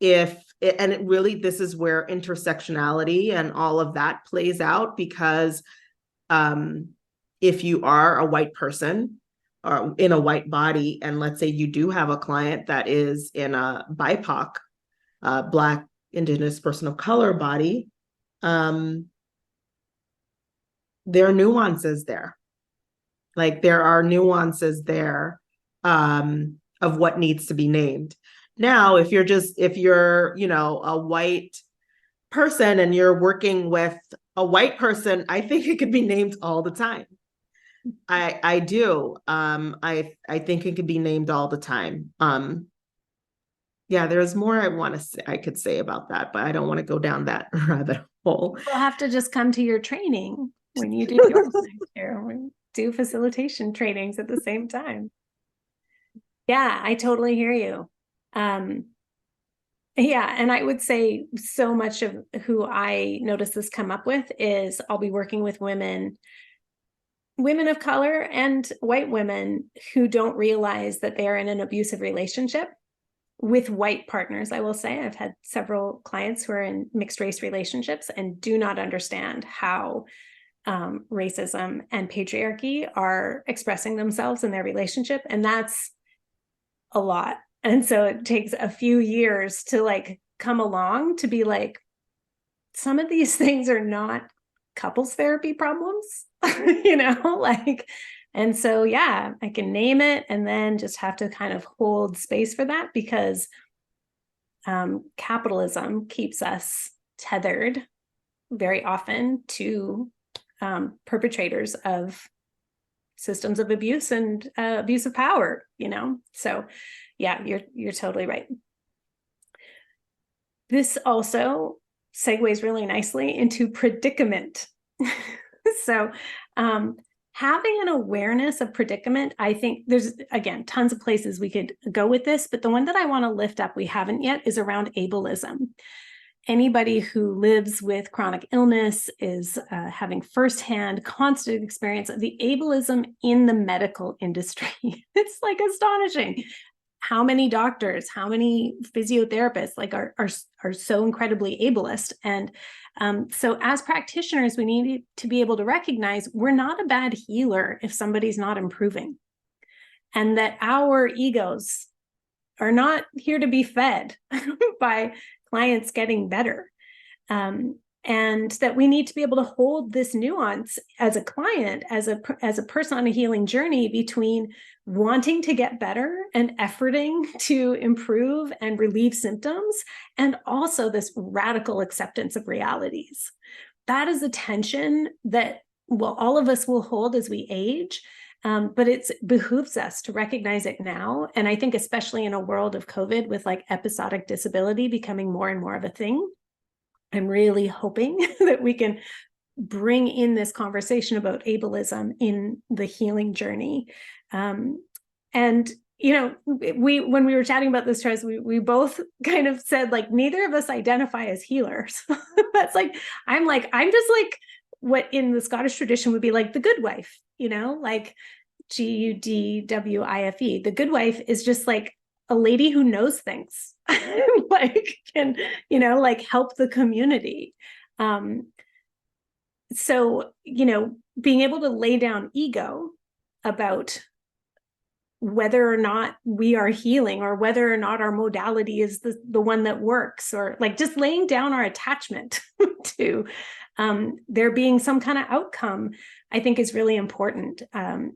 this is where intersectionality and all of that plays out, because if you are a white person or in a white body, and let's say you do have a client that is in a BIPOC, Black, Indigenous, person of color body, there are nuances there. Like there are nuances there of what needs to be named. Now, if you're a white person and you're working with a white person, I think it could be named all the time. I do. I think it could be named all the time. Yeah, there's more I could say about that, but I don't want to go down that rabbit hole. We'll have to just come to your training when you do yours next year. We do facilitation trainings at the same time. Yeah, I totally hear you. Yeah, and I would say so much of who I notice this come up with is I'll be working with women of color and white women who don't realize that they're in an abusive relationship with white partners. I will say I've had several clients who are in mixed race relationships and do not understand how racism and patriarchy are expressing themselves in their relationship. And that's a lot. And so it takes a few years to like come along to be like, some of these things are not couples therapy problems, and so, yeah, I can name it and then just have to kind of hold space for that, because capitalism keeps us tethered very often to perpetrators of systems of abuse and abuse of power, so yeah, you're totally right. This also segues really nicely into predicament. So having an awareness of predicament, I think there's, again, tons of places we could go with this, but the one that I want to lift up, we haven't yet, is around ableism. Anybody who lives with chronic illness is having firsthand, constant experience of the ableism in the medical industry. It's like astonishing how many doctors, how many physiotherapists like are so incredibly ableist. And so as practitioners, we need to be able to recognize we're not a bad healer if somebody's not improving, and that our egos are not here to be fed by clients getting better. And that we need to be able to hold this nuance as a client, as a person on a healing journey, between wanting to get better and efforting to improve and relieve symptoms, and also this radical acceptance of realities. That is a tension that, well, all of us will hold as we age, but it behooves us to recognize it now. And I think especially in a world of COVID, with like episodic disability becoming more and more of a thing, I'm really hoping that we can bring in this conversation about ableism in the healing journey. And, you know, when we were chatting about this, Thérèse, we both kind of said, like, neither of us identify as healers. That's like, I'm just like what in the Scottish tradition would be like the good wife, you know, like GUDWIFE. The good wife is just like a lady who knows things, like can, you know, like help the community. So, you know, being able to lay down ego about whether or not we are healing, or whether or not our modality is the one that works, or like just laying down our attachment to there being some kind of outcome, I think is really important,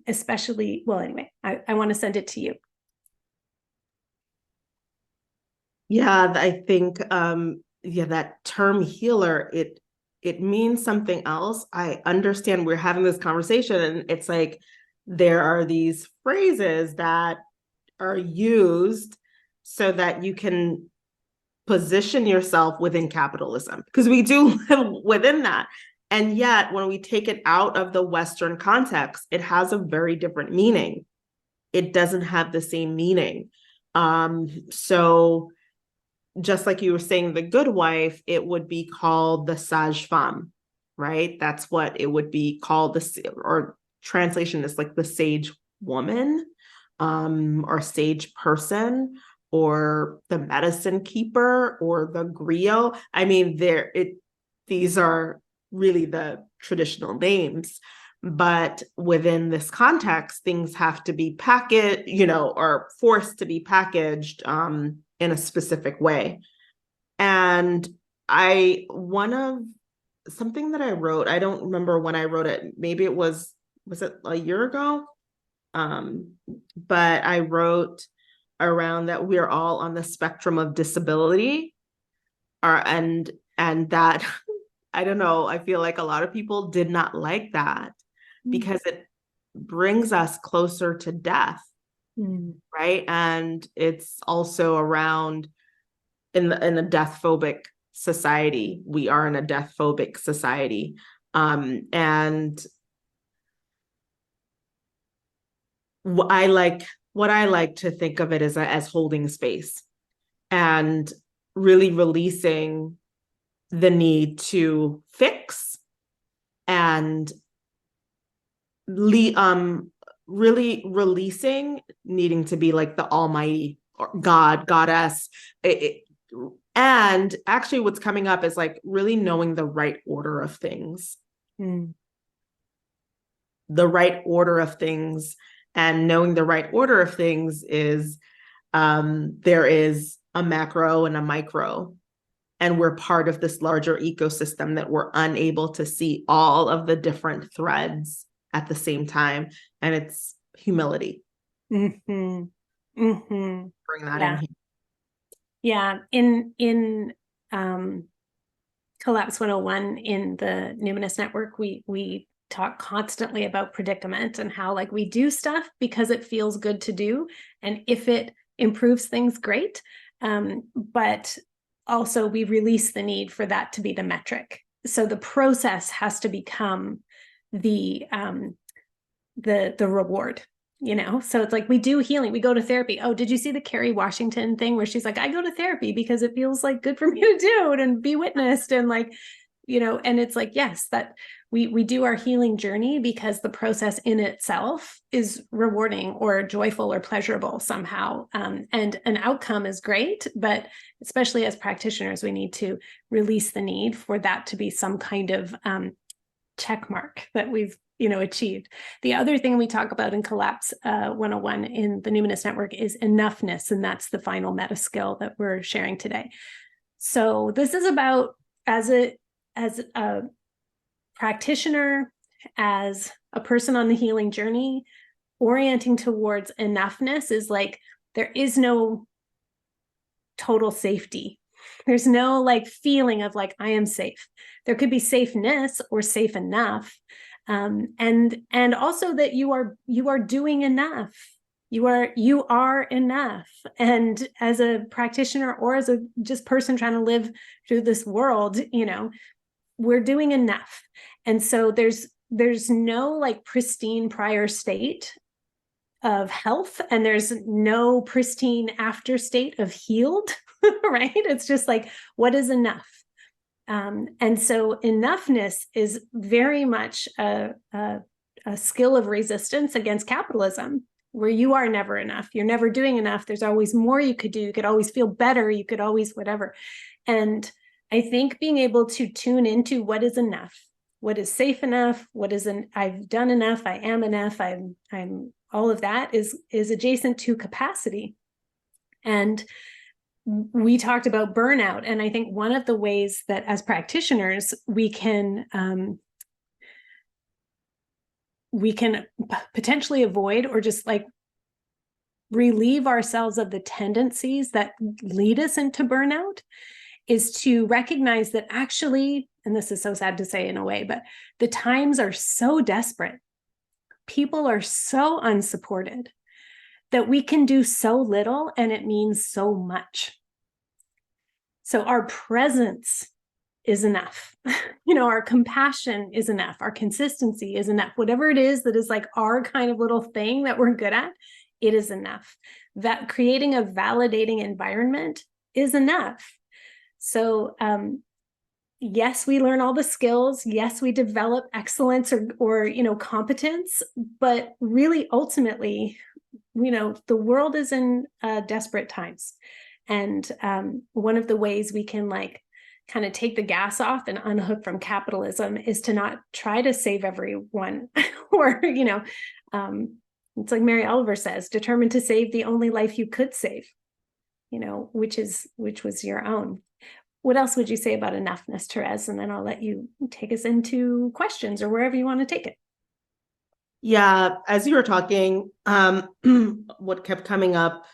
especially, well, anyway, I want to send it to you. Yeah, I think, that term healer, it means something else. I understand we're having this conversation, and it's like, there are these phrases that are used so that you can position yourself within capitalism, because we do live within that. And yet, when we take it out of the Western context, it has a very different meaning. It doesn't have the same meaning. So just like you were saying, the good wife, it would be called the sage femme, right? That's what it would be called, or translation is like the sage woman, or sage person, or the medicine keeper, or the griot. I mean, these are really the traditional names, but within this context, things have to be packaged, you know, or forced to be packaged in a specific way. And something that I wrote, I don't remember when I wrote it, maybe it was it a year ago? But I wrote around that we're all on the spectrum of disability, and that I don't know, I feel like a lot of people did not like that, because it brings us closer to death. Right. And it's also around in a death phobic society. We are in a death phobic society. And what I like to think of it as holding space, and really releasing the need to fix, and really releasing needing to be like the almighty, or God, goddess. And actually what's coming up is like really knowing the right order of things. The right order of things, and knowing the right order of things is, there is a macro and a micro, and we're part of this larger ecosystem that we're unable to see all of the different threads at the same time. And it's humility. Bring that in here. Yeah. In Collapse 101 in the Numinous Network, we talk constantly about predicament, and how like we do stuff because it feels good to do. And if it improves things, great. But also we release the need for that to be the metric. So the process has to become the reward, you know? So it's like, we do healing, we go to therapy. Oh, did you see the Kerry Washington thing where she's like, I go to therapy because it feels like good for me to do it and be witnessed, and like, and it's like, yes, that we do our healing journey because the process in itself is rewarding or joyful or pleasurable somehow. And an outcome is great, but especially as practitioners, we need to release the need for that to be some kind of check mark that we've achieved. The other thing we talk about in Collapse 101 in the Numinous Network is enoughness, and that's the final meta skill that we're sharing today. So this is about, as a practitioner, as a person on the healing journey, orienting towards enoughness is like, there is no total safety. There's no like feeling of like, I am safe. There could be safeness or safe enough. And also that you are doing enough. You are enough. And as a practitioner or as a just person trying to live through this world, we're doing enough. And so there's no like pristine prior state of health, and there's no pristine after state of healed, right? It's just like, what is enough? And so enoughness is very much a skill of resistance against capitalism, where you are never enough. You're never doing enough. There's always more you could do. You could always feel better. You could always whatever. And I think being able to tune into what is enough, what is safe enough, I've done enough, I am enough, I'm all of that is adjacent to capacity. And we talked about burnout. And I think one of the ways that as practitioners, we can potentially avoid or just like relieve ourselves of the tendencies that lead us into burnout is to recognize that actually, and this is so sad to say in a way, but the times are so desperate. People are so unsupported that we can do so little and it means so much. So our presence is enough. Our compassion is enough. Our consistency is enough. Whatever it is that is like our kind of little thing that we're good at, it is enough. That creating a validating environment is enough. So, yes, we learn all the skills. Yes, we develop excellence or competence, but really ultimately, the world is in desperate times. And one of the ways we can like kind of take the gas off and unhook from capitalism is to not try to save everyone or, it's like Mary Oliver says, determined to save the only life you could save, which was your own. What else would you say about enoughness, Thérèse? And then I'll let you take us into questions or wherever you want to take it. Yeah, as you were talking, what kept coming up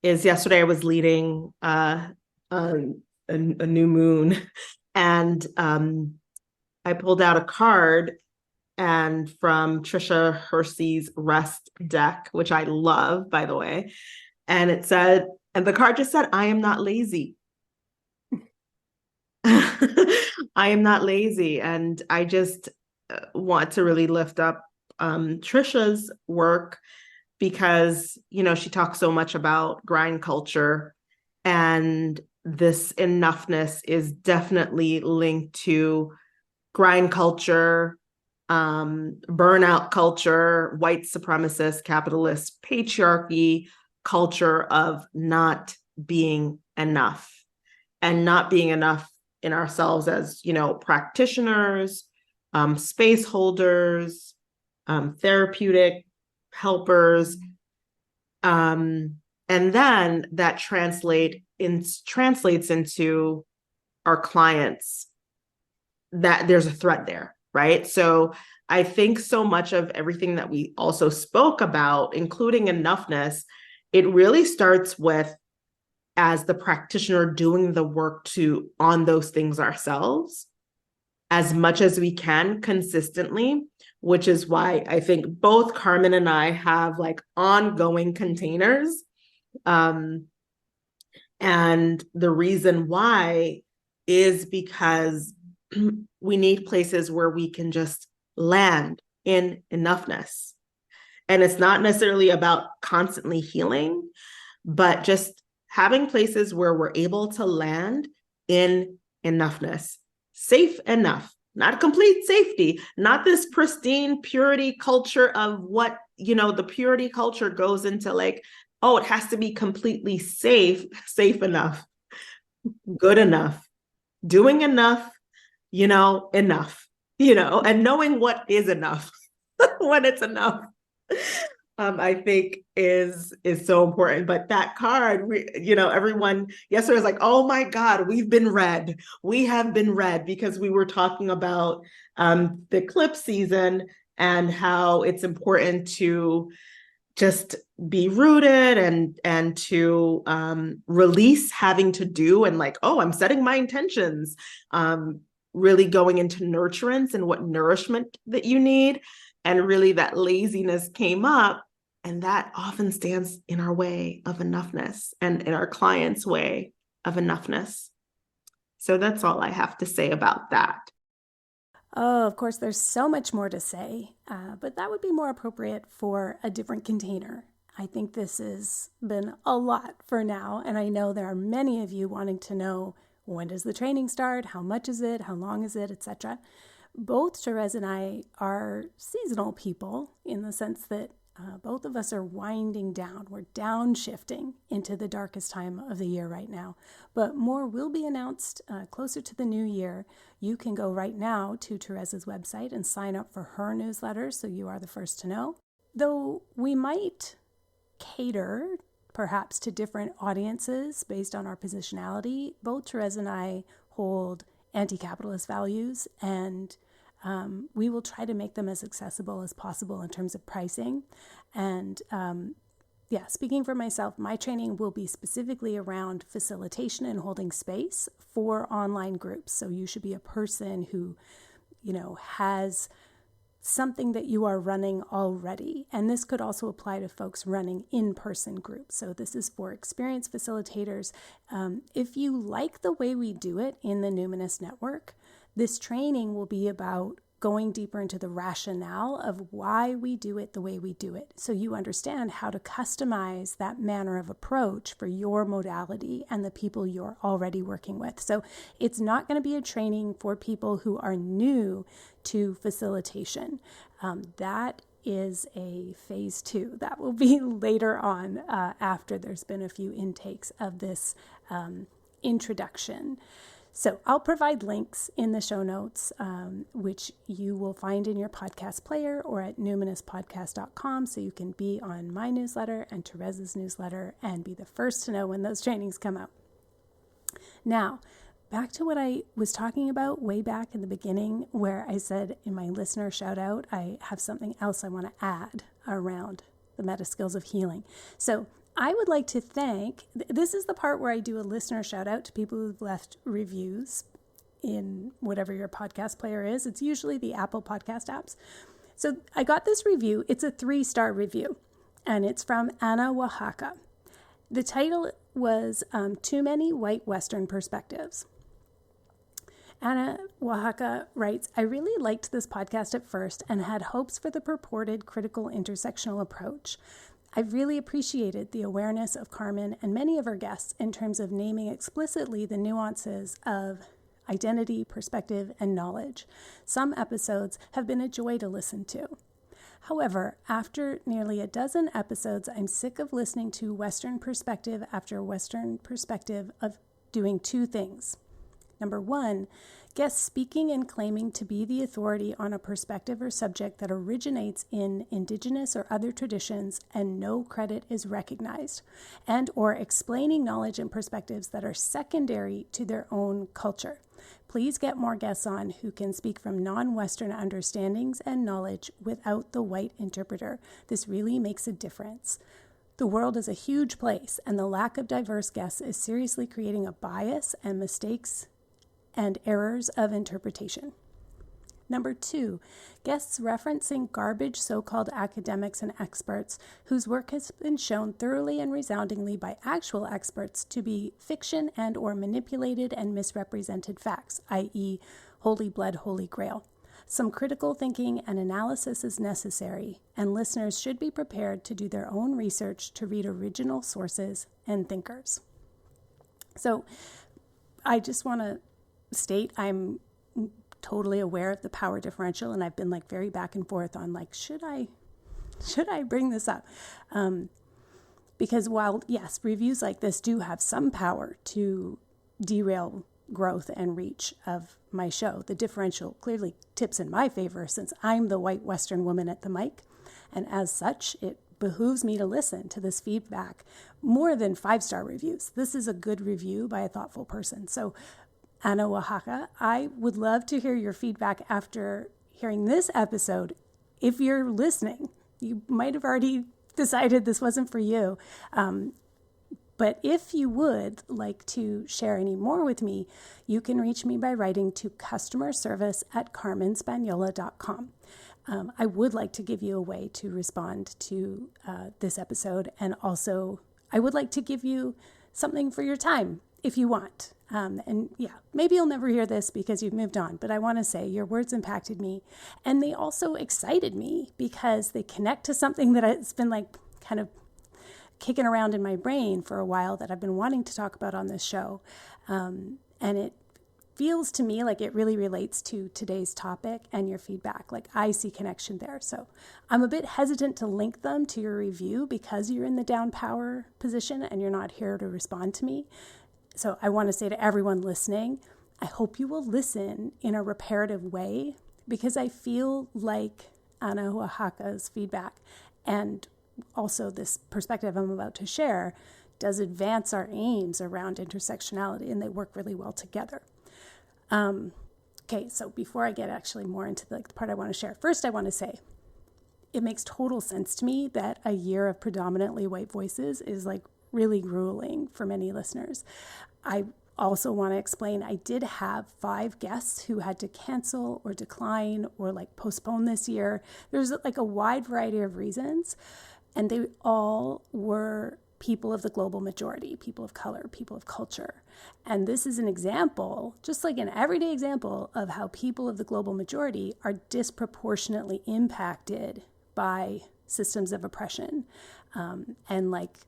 is yesterday I was leading a new moon, and I pulled out a card and from Trisha Hersey's Rest deck, which I love, by the way, and it said, and the card just said, I am not lazy. I am not lazy. And I just want to really lift up Trisha's work because, she talks so much about grind culture, and this enoughness is definitely linked to grind culture, burnout culture, white supremacist, capitalist, patriarchy culture of not being enough and not being enough in ourselves as, practitioners, space holders, therapeutic helpers. And then that translates into our clients, that there's a threat there, right? So I think so much of everything that we also spoke about, including enoughness, it really starts with, as the practitioner, doing the work on those things ourselves as much as we can consistently, which is why I think both Carmen and I have like ongoing containers. And the reason why is because we need places where we can just land in enoughness. And it's not necessarily about constantly healing, but just having places where we're able to land in enoughness. safe enough, not complete safety, not this pristine purity culture of what, the purity culture goes into like, oh, it has to be completely safe enough, good enough, doing enough, enough, and knowing what is enough when it's enough. I think is so important. But that card, everyone yesterday was like, oh my God, we've been read. We have been read, because we were talking about the eclipse season and how it's important to just be rooted and to release having to do, and like, oh, I'm setting my intentions, really going into nurturance and what nourishment that you need. And really that laziness came up, and that often stands in our way of enoughness and in our clients' way of enoughness. So that's all I have to say about that. Oh, of course, there's so much more to say, but that would be more appropriate for a different container. I think this has been a lot for now, and I know there are many of you wanting to know, when does the training start? How much is it? How long is it? Etc. Both Thérèse and I are seasonal people, in the sense that both of us are winding down. We're downshifting into the darkest time of the year right now. But more will be announced closer to the new year. You can go right now to Thérèse's website and sign up for her newsletter, so you are the first to know. Though we might cater perhaps to different audiences based on our positionality, both Thérèse and I hold anti-capitalist values, and we will try to make them as accessible as possible in terms of pricing. And speaking for myself, my training will be specifically around facilitation and holding space for online groups. So you should be a person who, has something that you are running already. And this could also apply to folks running in-person groups. So this is for experienced facilitators. If you like the way we do it in the Numinous Network, this training will be about going deeper into the rationale of why we do it the way we do it, so you understand how to customize that manner of approach for your modality and the people you're already working with. So it's not going to be a training for people who are new to facilitation. That is a phase 2. That will be later on, after there's been a few intakes of this introduction. So I'll provide links in the show notes, which you will find in your podcast player or at numinouspodcast.com, so you can be on my newsletter and Thérèse's newsletter and be the first to know when those trainings come out. Now, back to what I was talking about way back in the beginning, where I said in my listener shout out, I have something else I want to add around the Metaskills of healing. So I would like to thank, this is the part where I do a listener shout out to people who've left reviews in whatever your podcast player is. It's usually the Apple podcast apps. So I got this review. It's a 3-star review, and it's from Anna Oaxaca. The title was Too Many White Western Perspectives. Anna Oaxaca writes, I really liked this podcast at first and had hopes for the purported critical intersectional approach. I've really appreciated the awareness of Carmen and many of her guests in terms of naming explicitly the nuances of identity, perspective, and knowledge. Some episodes have been a joy to listen to. However, after nearly a dozen episodes, I'm sick of listening to Western perspective after Western perspective of doing 2 things. Number 1, guests speaking and claiming to be the authority on a perspective or subject that originates in indigenous or other traditions and no credit is recognized, and or explaining knowledge and perspectives that are secondary to their own culture. Please get more guests on who can speak from non-Western understandings and knowledge without the white interpreter. This really makes a difference. The world is a huge place, and the lack of diverse guests is seriously creating a bias and mistakes and errors of interpretation. Number 2, guests referencing garbage so-called academics and experts whose work has been shown thoroughly and resoundingly by actual experts to be fiction and or manipulated and misrepresented facts, i.e. holy blood, holy grail. Some critical thinking and analysis is necessary, and listeners should be prepared to do their own research to read original sources and thinkers. So I just want to state I'm totally aware of the power differential, and I've been like very back and forth on like, should I bring this up? Because while, yes, reviews like this do have some power to derail growth and reach of my show, the differential clearly tips in my favor since I'm the white Western woman at the mic. And as such, it behooves me to listen to this feedback more than 5-star reviews. This is a good review by a thoughtful person. So Ana Oaxaca, I would love to hear your feedback after hearing this episode. If you're listening, you might have already decided this wasn't for you. But if you would like to share any more with me, you can reach me by writing to customerservice@carmenspanyola.com. I would like to give you a way to respond to this episode. And also, I would like to give you something for your time if you want. And yeah, maybe you'll never hear this because you've moved on, but I want to say your words impacted me. And they also excited me because they connect to something that has been like kind of kicking around in my brain for a while that I've been wanting to talk about on this show. And it feels to me like it really relates to today's topic and your feedback. Like I see connection there. So I'm a bit hesitant to link them to your review because you're in the down power position and you're not here to respond to me. So I want to say to everyone listening, I hope you will listen in a reparative way because I feel like Ana Oaxaca's feedback and also this perspective I'm about to share does advance our aims around intersectionality, and they work really well together. Okay, so before I get actually more into the part I want to share, first I want to say it makes total sense to me that a year of predominantly white voices is like really grueling for many listeners. I also want to explain I did have 5 guests who had to cancel or decline or like postpone this year. There's like a wide variety of reasons, and they all were people of the global majority, people of color, people of culture. And this is an example, just like an everyday example, of how people of the global majority are disproportionately impacted by systems of oppression. And like,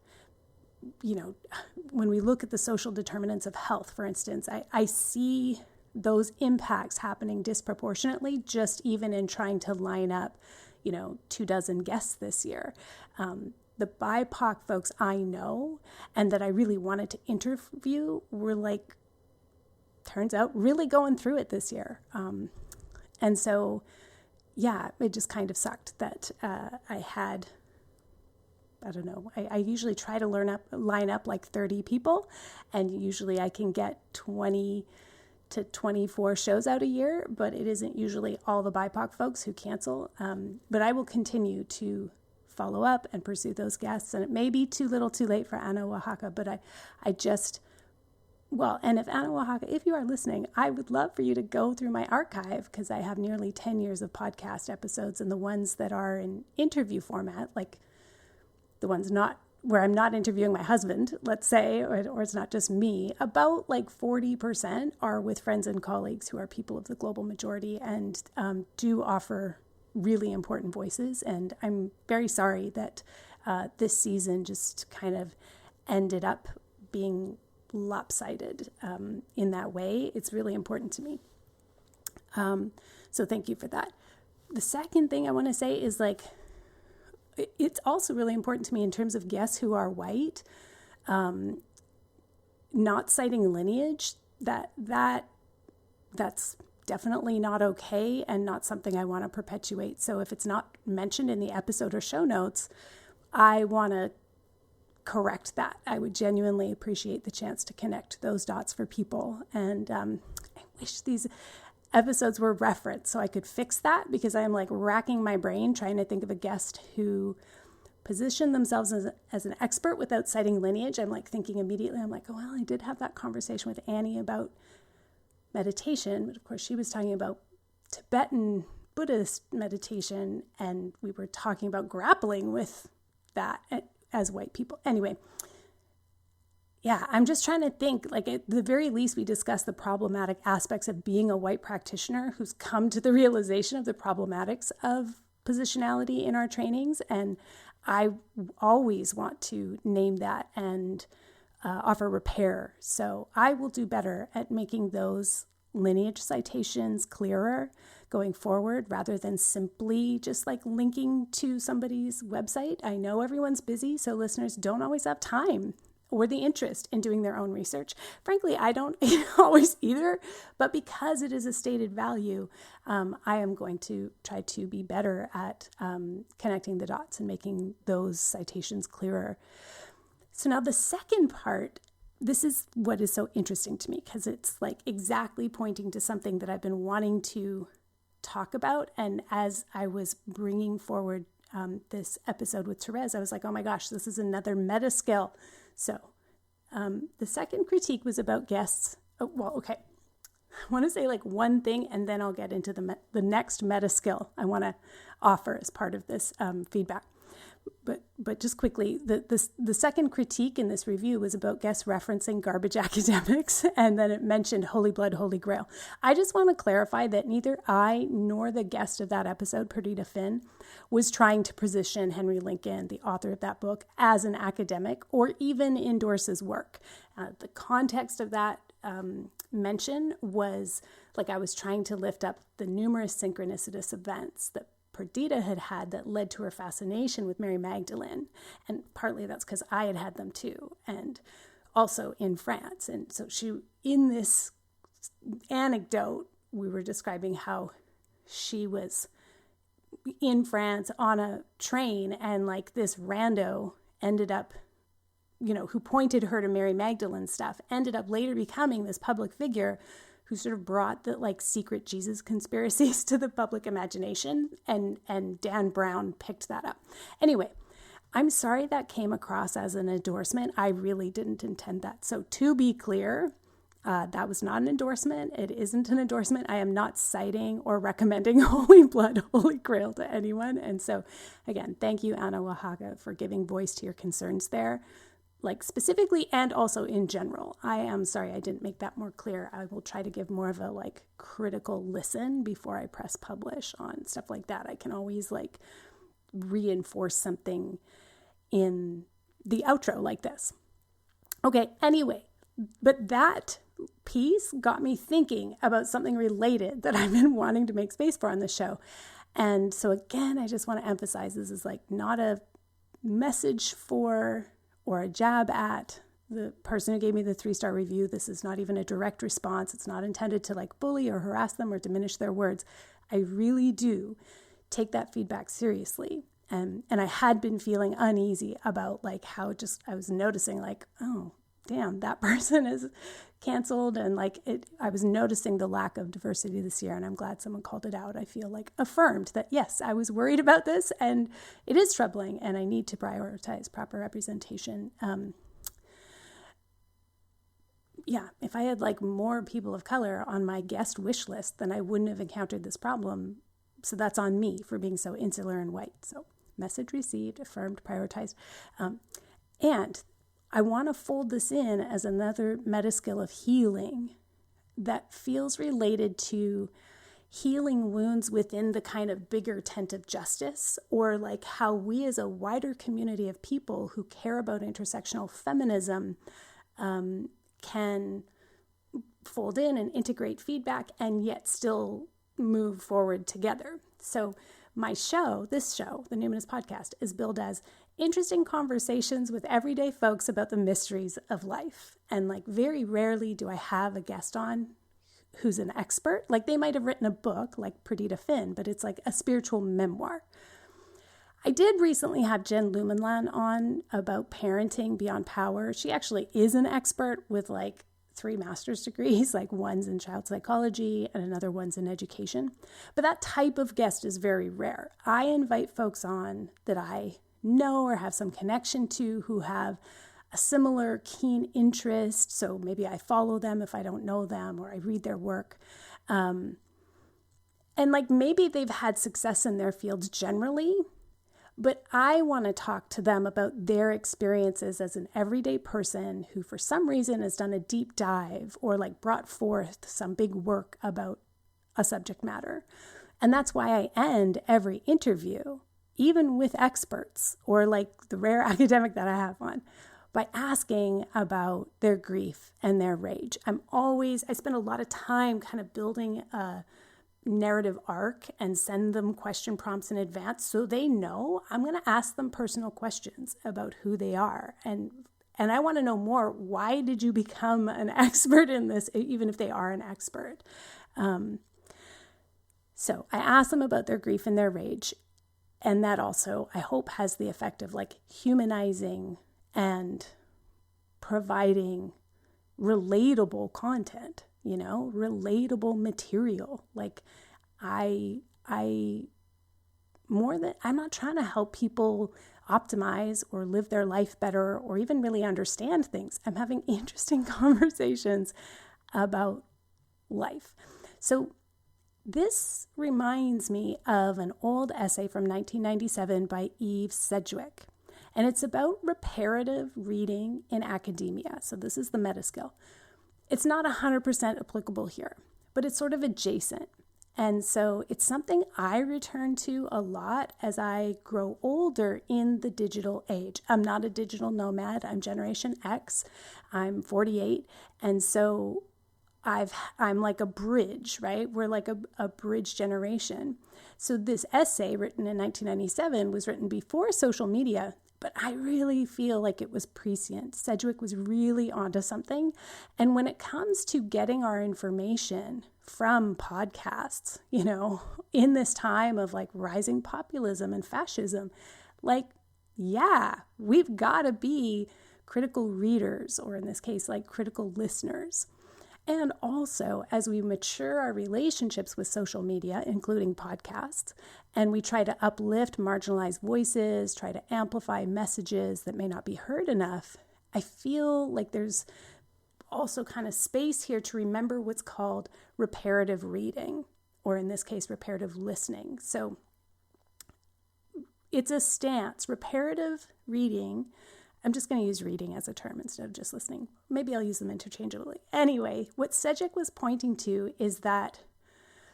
you know, when we look at the social determinants of health, for instance, I see those impacts happening disproportionately just even in trying to line up, 24 guests this year. The BIPOC folks I know and that I really wanted to interview were like, turns out, really going through it this year. And so, yeah, it just kind of sucked that I had, I don't know, I usually try to line up like 30 people, and usually I can get 20 to 24 shows out a year, but it isn't usually all the BIPOC folks who cancel. But I will continue to follow up and pursue those guests, and it may be too little too late for Ana Oaxaca, but and if Ana Oaxaca, if you are listening, I would love for you to go through my archive because I have nearly 10 years of podcast episodes, and the ones that are in interview format, like the ones not where I'm not interviewing my husband, let's say, or it's not just me, about like 40% are with friends and colleagues who are people of the global majority and do offer really important voices. And I'm very sorry that this season just kind of ended up being lopsided in that way. It's really important to me. So thank you for that. The second thing I want to say is like, it's also really important to me in terms of guests who are white, not citing lineage, that's definitely not okay and not something I want to perpetuate. So if it's not mentioned in the episode or show notes, I want to correct that. I would genuinely appreciate the chance to connect those dots for people. And I wish these episodes were referenced so I could fix that, because I am like racking my brain trying to think of a guest who positioned themselves as an expert without citing lineage. I'm like thinking immediately, I'm like, oh, well, I did have that conversation with Annie about meditation, but of course she was talking about Tibetan Buddhist meditation, and we were talking about grappling with that as white people. Anyway, yeah, I'm just trying to think, like at the very least, we discuss the problematic aspects of being a white practitioner who's come to the realization of the problematics of positionality in our trainings. And I always want to name that and offer repair. So I will do better at making those lineage citations clearer going forward rather than simply just like linking to somebody's website. I know everyone's busy, so listeners don't always have time or the interest in doing their own research. Frankly, I don't always either, but because it is a stated value, I am going to try to be better at connecting the dots and making those citations clearer. So now the second part, this is what is so interesting to me because it's like exactly pointing to something that I've been wanting to talk about. And as I was bringing forward this episode with Thérèse, I was like, oh my gosh, this is another meta skill. So the second critique was about guests. Oh, well, okay. I want to say like one thing, and then I'll get into the next meta skill I want to offer as part of this feedback. But just quickly, the second critique in this review was about guests referencing garbage academics, and then it mentioned Holy Blood, Holy Grail. I just want to clarify that neither I nor the guest of that episode, Perdita Finn, was trying to position Henry Lincoln, the author of that book, as an academic or even endorse his work. The context of that mention was like I was trying to lift up the numerous synchronicitous events that Perdita had that led to her fascination with Mary Magdalene. And partly that's because I had them too, and also in France. And so in this anecdote, we were describing how she was in France on a train, and like this rando ended up, who pointed her to Mary Magdalene stuff, ended up later becoming this public figure who sort of brought the like secret Jesus conspiracies to the public imagination, and Dan Brown picked that up. Anyway, I'm sorry that came across as an endorsement. I really didn't intend that. So to be clear, that was not an endorsement. It isn't an endorsement. I am not citing or recommending Holy Blood, Holy Grail to anyone. And so again, thank you, Anna Oaxaca, for giving voice to your concerns there, like specifically and also in general. I am sorry I didn't make that more clear. I will try to give more of a like critical listen before I press publish on stuff like that. I can always like reinforce something in the outro like this. Okay, anyway, but that piece got me thinking about something related that I've been wanting to make space for on the show. And so again, I just want to emphasize this is like not a message for or a jab at the person who gave me the 3-star review. This is not even a direct response. It's not intended to like bully or harass them or diminish their words. I really do take that feedback seriously. And I had been feeling uneasy about like how just I was noticing like, oh, damn, that person is canceled. And like I was noticing the lack of diversity this year, and I'm glad someone called it out. I feel like affirmed that, yes, I was worried about this and it is troubling and I need to prioritize proper representation. If I had like more people of color on my guest wish list, then I wouldn't have encountered this problem. So that's on me for being so insular and white. So message received, affirmed, prioritized. And I want to fold this in as another meta skill of healing that feels related to healing wounds within the kind of bigger tent of justice, or like how we as a wider community of people who care about intersectional feminism can fold in and integrate feedback and yet still move forward together. So this show, the Numinous Podcast, is billed as interesting conversations with everyday folks about the mysteries of life. And like very rarely do I have a guest on who's an expert. Like they might have written a book like Perdita Finn, but it's like a spiritual memoir. I did recently have Jen Lumenlan on about parenting beyond power. She actually is an expert with like 3 master's degrees, like one's in child psychology and another one's in education. But that type of guest is very rare. I invite folks on that I know or have some connection to who have a similar keen interest. So maybe I follow them if I don't know them, or I read their work. And like maybe they've had success in their fields generally, but I want to talk to them about their experiences as an everyday person who for some reason has done a deep dive or like brought forth some big work about a subject matter. And that's why I end every interview, even with experts or like the rare academic that I have on, by asking about their grief and their rage. I spend a lot of time kind of building a narrative arc and send them question prompts in advance so they know I'm going to ask them personal questions about who they are. And I want to know more. Why did you become an expert in this, even if they are an expert? So I ask them about their grief and their rage. And that also, I hope, has the effect of like humanizing and providing relatable content, relatable material. Like I'm not trying to help people optimize or live their life better or even really understand things. I'm having interesting conversations about life. So this reminds me of an old essay from 1997 by Eve Sedgwick, and it's about reparative reading in academia. So this is the Metaskill. It's not 100% applicable here, but it's sort of adjacent. And so it's something I return to a lot as I grow older in the digital age. I'm not a digital nomad. I'm Generation X. I'm 48. And so I'm like a bridge, right? We're like a bridge generation. So this essay written in 1997 was written before social media, but I really feel like it was prescient. Sedgwick was really onto something. And when it comes to getting our information from podcasts, in this time of like rising populism and fascism, we've got to be critical readers, or in this case, like critical listeners. And also, as we mature our relationships with social media, including podcasts, and we try to uplift marginalized voices, try to amplify messages that may not be heard enough, I feel like there's also kind of space here to remember what's called reparative reading, or in this case, reparative listening. So it's a stance. Reparative reading, I'm just going to use reading as a term instead of just listening. Maybe I'll use them interchangeably. Anyway, what Sedgwick was pointing to is that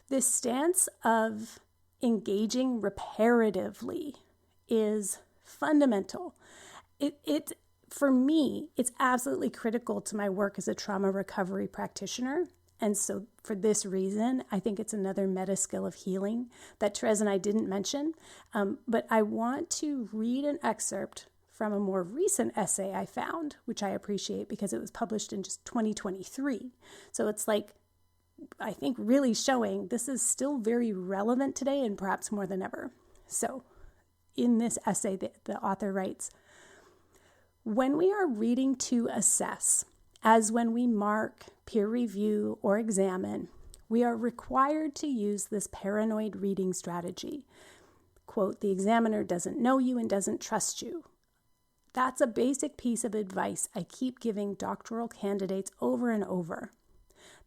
this stance of engaging reparatively is fundamental. For me, it's absolutely critical to my work as a trauma recovery practitioner. And so for this reason, I think it's another meta skill of healing that Thérèse and I didn't mention. But I want to read an excerpt from a more recent essay I found, which I appreciate because it was published in just 2023. So it's like, I think really showing this is still very relevant today and perhaps more than ever. So in this essay, the author writes, when we are reading to assess, as when we mark, peer review, or examine, we are required to use this paranoid reading strategy. Quote, the examiner doesn't know you and doesn't trust you. That's a basic piece of advice I keep giving doctoral candidates over and over.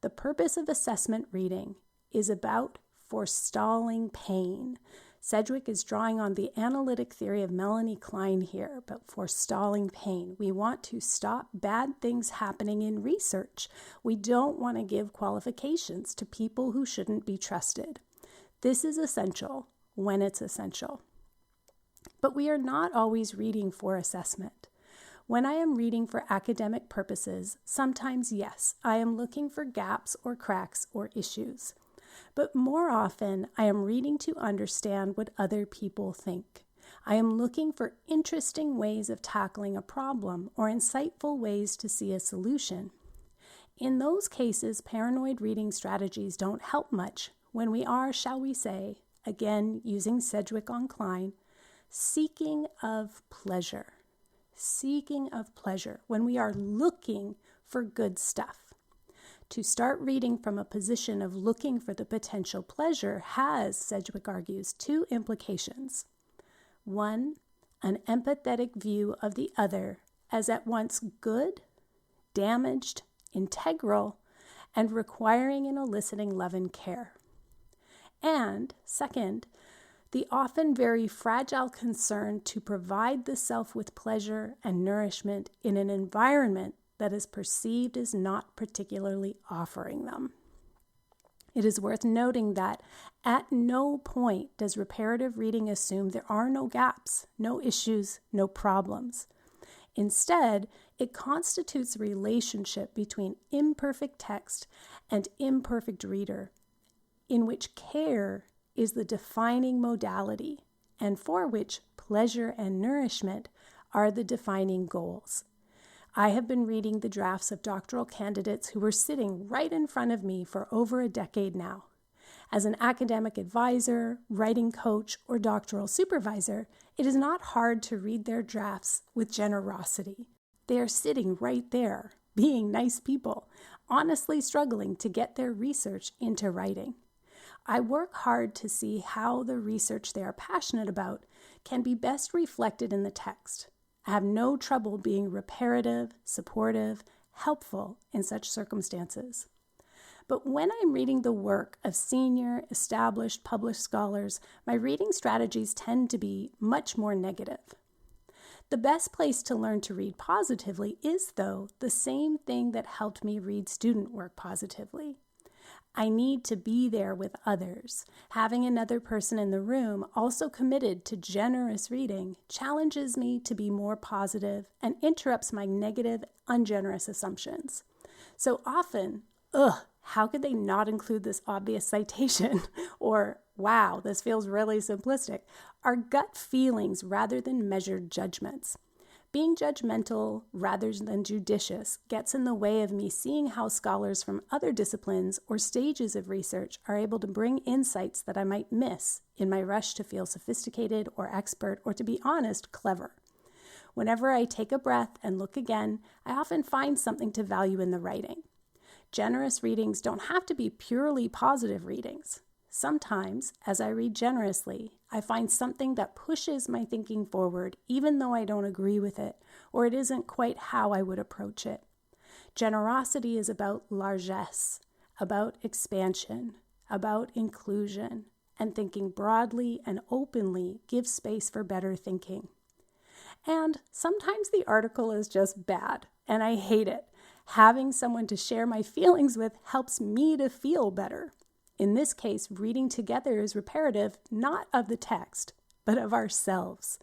The purpose of assessment reading is about forestalling pain. Sedgwick is drawing on the analytic theory of Melanie Klein here about forestalling pain. We want to stop bad things happening in research. We don't want to give qualifications to people who shouldn't be trusted. This is essential when it's essential. But we are not always reading for assessment. When I am reading for academic purposes, sometimes, yes, I am looking for gaps or cracks or issues. But more often, I am reading to understand what other people think. I am looking for interesting ways of tackling a problem or insightful ways to see a solution. In those cases, paranoid reading strategies don't help much when we are, shall we say, again using Sedgwick on Klein, seeking of pleasure. Seeking of pleasure, when we are looking for good stuff. To start reading from a position of looking for the potential pleasure has, Sedgwick argues, two implications. One, an empathetic view of the other as at once good, damaged, integral, and requiring and eliciting love and care. And second, the often very fragile concern to provide the self with pleasure and nourishment in an environment that is perceived as not particularly offering them. It is worth noting that at no point does reparative reading assume there are no gaps, no issues, no problems. Instead, it constitutes a relationship between imperfect text and imperfect reader, in which care is the defining modality, and for which pleasure and nourishment are the defining goals. I have been reading the drafts of doctoral candidates who were sitting right in front of me for over a decade now. As an academic advisor, writing coach, or doctoral supervisor, it is not hard to read their drafts with generosity. They are sitting right there, being nice people, honestly struggling to get their research into writing. I work hard to see how the research they are passionate about can be best reflected in the text. I have no trouble being reparative, supportive, helpful in such circumstances. But when I'm reading the work of senior, established, published scholars, my reading strategies tend to be much more negative. The best place to learn to read positively is, though, the same thing that helped me read student work positively. I need to be there with others. Having another person in the room also committed to generous reading challenges me to be more positive and interrupts my negative, ungenerous assumptions. So often, how could they not include this obvious citation? Or, wow, this feels really simplistic, are gut feelings rather than measured judgments. Being judgmental rather than judicious gets in the way of me seeing how scholars from other disciplines or stages of research are able to bring insights that I might miss in my rush to feel sophisticated or expert or, to be honest, clever. Whenever I take a breath and look again, I often find something to value in the writing. Generous readings don't have to be purely positive readings. Sometimes, as I read generously, I find something that pushes my thinking forward, even though I don't agree with it, or it isn't quite how I would approach it. Generosity is about largesse, about expansion, about inclusion, and thinking broadly and openly gives space for better thinking. And sometimes the article is just bad, and I hate it. Having someone to share my feelings with helps me to feel better. In this case, reading together is reparative not of the text, but of ourselves.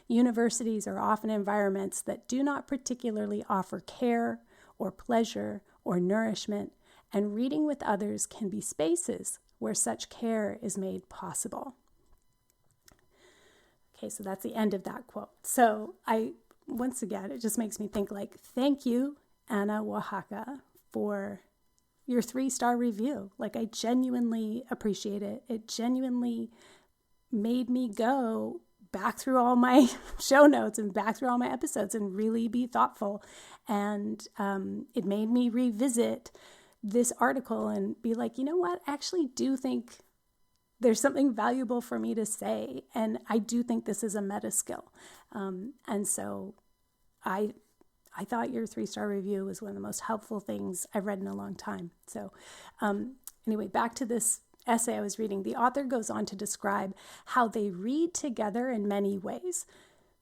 Universities are often environments that do not particularly offer care or pleasure or nourishment, and reading with others can be spaces where such care is made possible. Okay, so that's the end of that quote. So once again, it just makes me think thank you, Anna Oaxaca, for your 3-star review. I genuinely appreciate it. It genuinely made me go back through all my show notes and back through all my episodes and really be thoughtful. And it made me revisit this article and be like, you know what? I actually do think there's something valuable for me to say. And I do think this is a meta skill. And so I thought your 3-star review was one of the most helpful things I've read in a long time. So anyway, back to this essay I was reading. The author goes on to describe how they read together in many ways.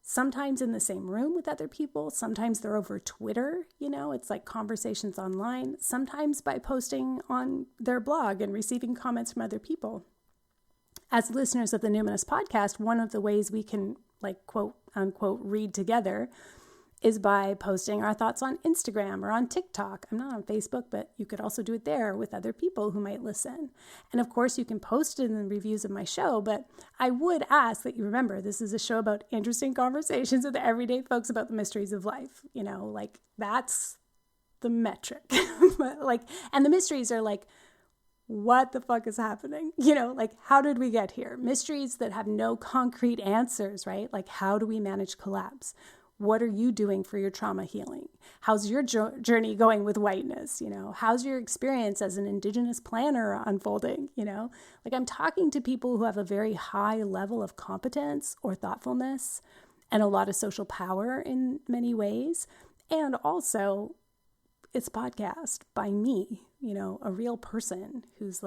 Sometimes in the same room with other people. Sometimes they're over Twitter. It's like conversations online. Sometimes by posting on their blog and receiving comments from other people. As listeners of the Numinous podcast, one of the ways we can, quote unquote, read together is by posting our thoughts on Instagram or on TikTok. I'm not on Facebook, but you could also do it there with other people who might listen. And of course, you can post it in the reviews of my show, but I would ask that you remember this is a show about interesting conversations with everyday folks about the mysteries of life. That's the metric. And the mysteries are what the fuck is happening? How did we get here? Mysteries that have no concrete answers, right? How do we manage collapse? What are you doing for your trauma healing? How's your journey going with whiteness? How's your experience as an Indigenous planner unfolding? I'm talking to people who have a very high level of competence or thoughtfulness and a lot of social power in many ways. And also, it's a podcast by me, a real person who's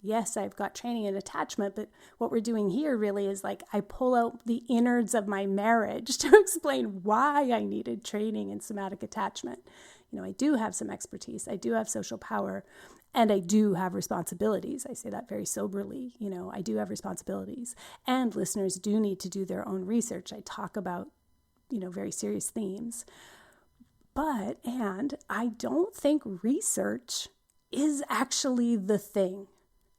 yes, I've got training in attachment, but what we're doing here really is I pull out the innards of my marriage to explain why I needed training in somatic attachment. I do have some expertise. I do have social power, and I do have responsibilities. I say that very soberly. I do have responsibilities, and listeners do need to do their own research. I talk about very serious themes. And I don't think research is actually the thing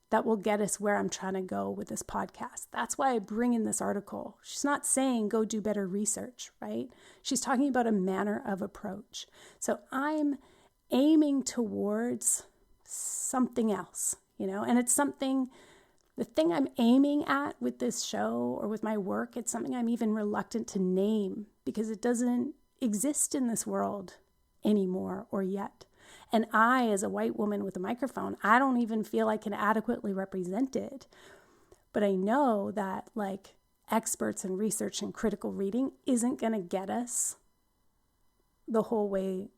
that will get us where I'm trying to go with this podcast. That's why I bring in this article. She's not saying go do better research, right? She's talking about a manner of approach. So I'm aiming towards something else, and it's something, the thing I'm aiming at with this show or with my work, it's something I'm even reluctant to name because it doesn't exist in this world anymore or yet. And I, as a white woman with a microphone, I don't even feel I can adequately represent it. But I know that experts in research and critical reading isn't going to get us the whole way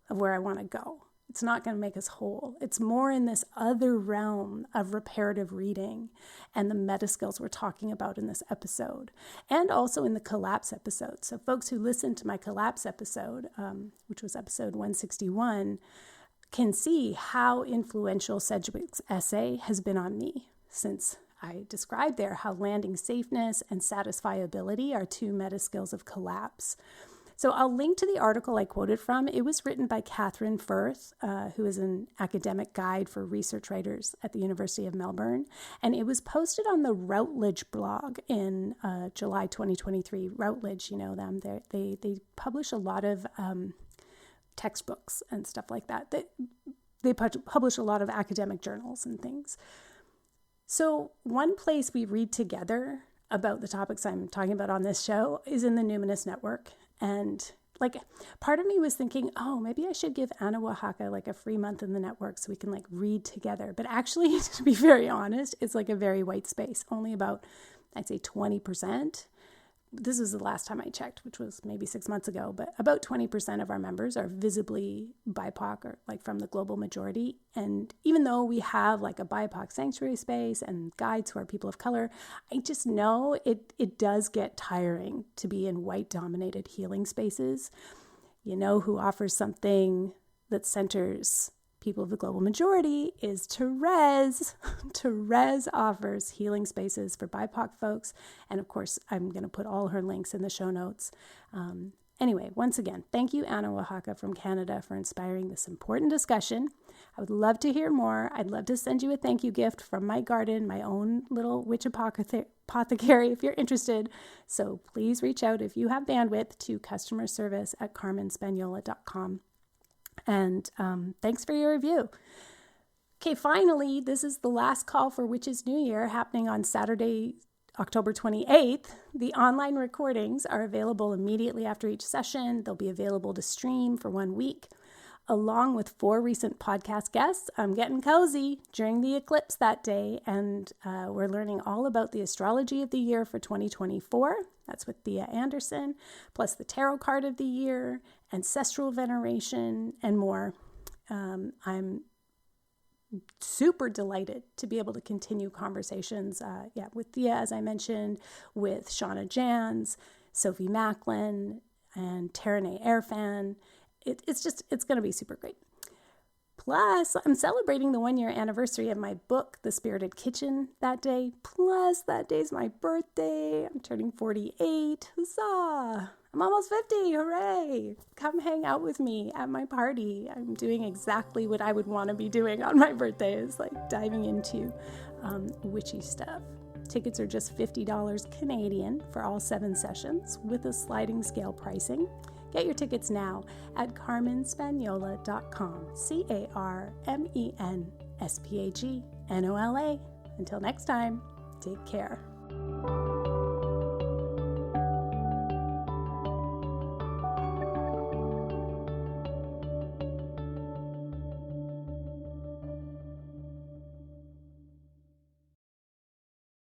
of where I want to go. It's not going to make us whole. It's more in this other realm of reparative reading and the metaskills we're talking about in this episode, and also in the collapse episode. So folks who listened to my collapse episode, which was episode 161, can see how influential Sedgwick's essay has been on me, since I described there how landing safeness and satisfiability are two metaskills of collapse. So I'll link to the article I quoted from. It was written by Catherine Firth, who is an academic guide for research writers at the University of Melbourne. And it was posted on the Routledge blog in July 2023. Routledge, you know them. They publish a lot of textbooks and stuff like that. They publish a lot of academic journals and things. So one place we read together about the topics I'm talking about on this show is in the Numinous Network. And part of me was thinking, oh, maybe I should give Anna Oaxaca a free month in the network so we can read together. But actually, to be very honest, it's a very white space. Only about, I'd say 20%. This is the last time I checked, which was maybe 6 months ago, but about 20% of our members are visibly BIPOC or from the global majority. And even though we have a BIPOC sanctuary space and guides who are people of color, I just know it does get tiring to be in white-dominated healing spaces. Who offers something that centers people of the global majority is Thérèse. Thérèse offers healing spaces for BIPOC folks. And of course, I'm going to put all her links in the show notes. Anyway, once again, thank you, Anna Oaxaca from Canada, for inspiring this important discussion. I would love to hear more. I'd love to send you a thank you gift from my garden, my own little witch apothecary, if you're interested. So please reach out if you have bandwidth to customerservice@carmenspagnola.com. And thanks for your review. Okay, finally, this is the last call for Witches New Year, happening on Saturday, October 28th. The online recordings are available immediately after each session. They'll be available to stream for 1 week. Along with 4 recent podcast guests, I'm getting cozy during the eclipse that day, and we're learning all about the astrology of the year for 2024. That's with Thea Anderson, plus the tarot card of the year, ancestral veneration, and more. I'm super delighted to be able to continue conversations with Thea, as I mentioned, with Shauna Jans, Sophie Macklin, and Taranay Airfan. It's going to be super great. Plus, I'm celebrating the 1-year anniversary of my book, The Spirited Kitchen, that day. Plus, that day's my birthday. I'm turning 48. Huzzah! I'm almost 50. Hooray! Come hang out with me at my party. I'm doing exactly what I would want to be doing on my birthday, is diving into witchy stuff. Tickets are just $50 Canadian for all 7 sessions with a sliding scale pricing. Get your tickets now at carmenspagnola.com. CarmenSpagnola. Until next time, take care.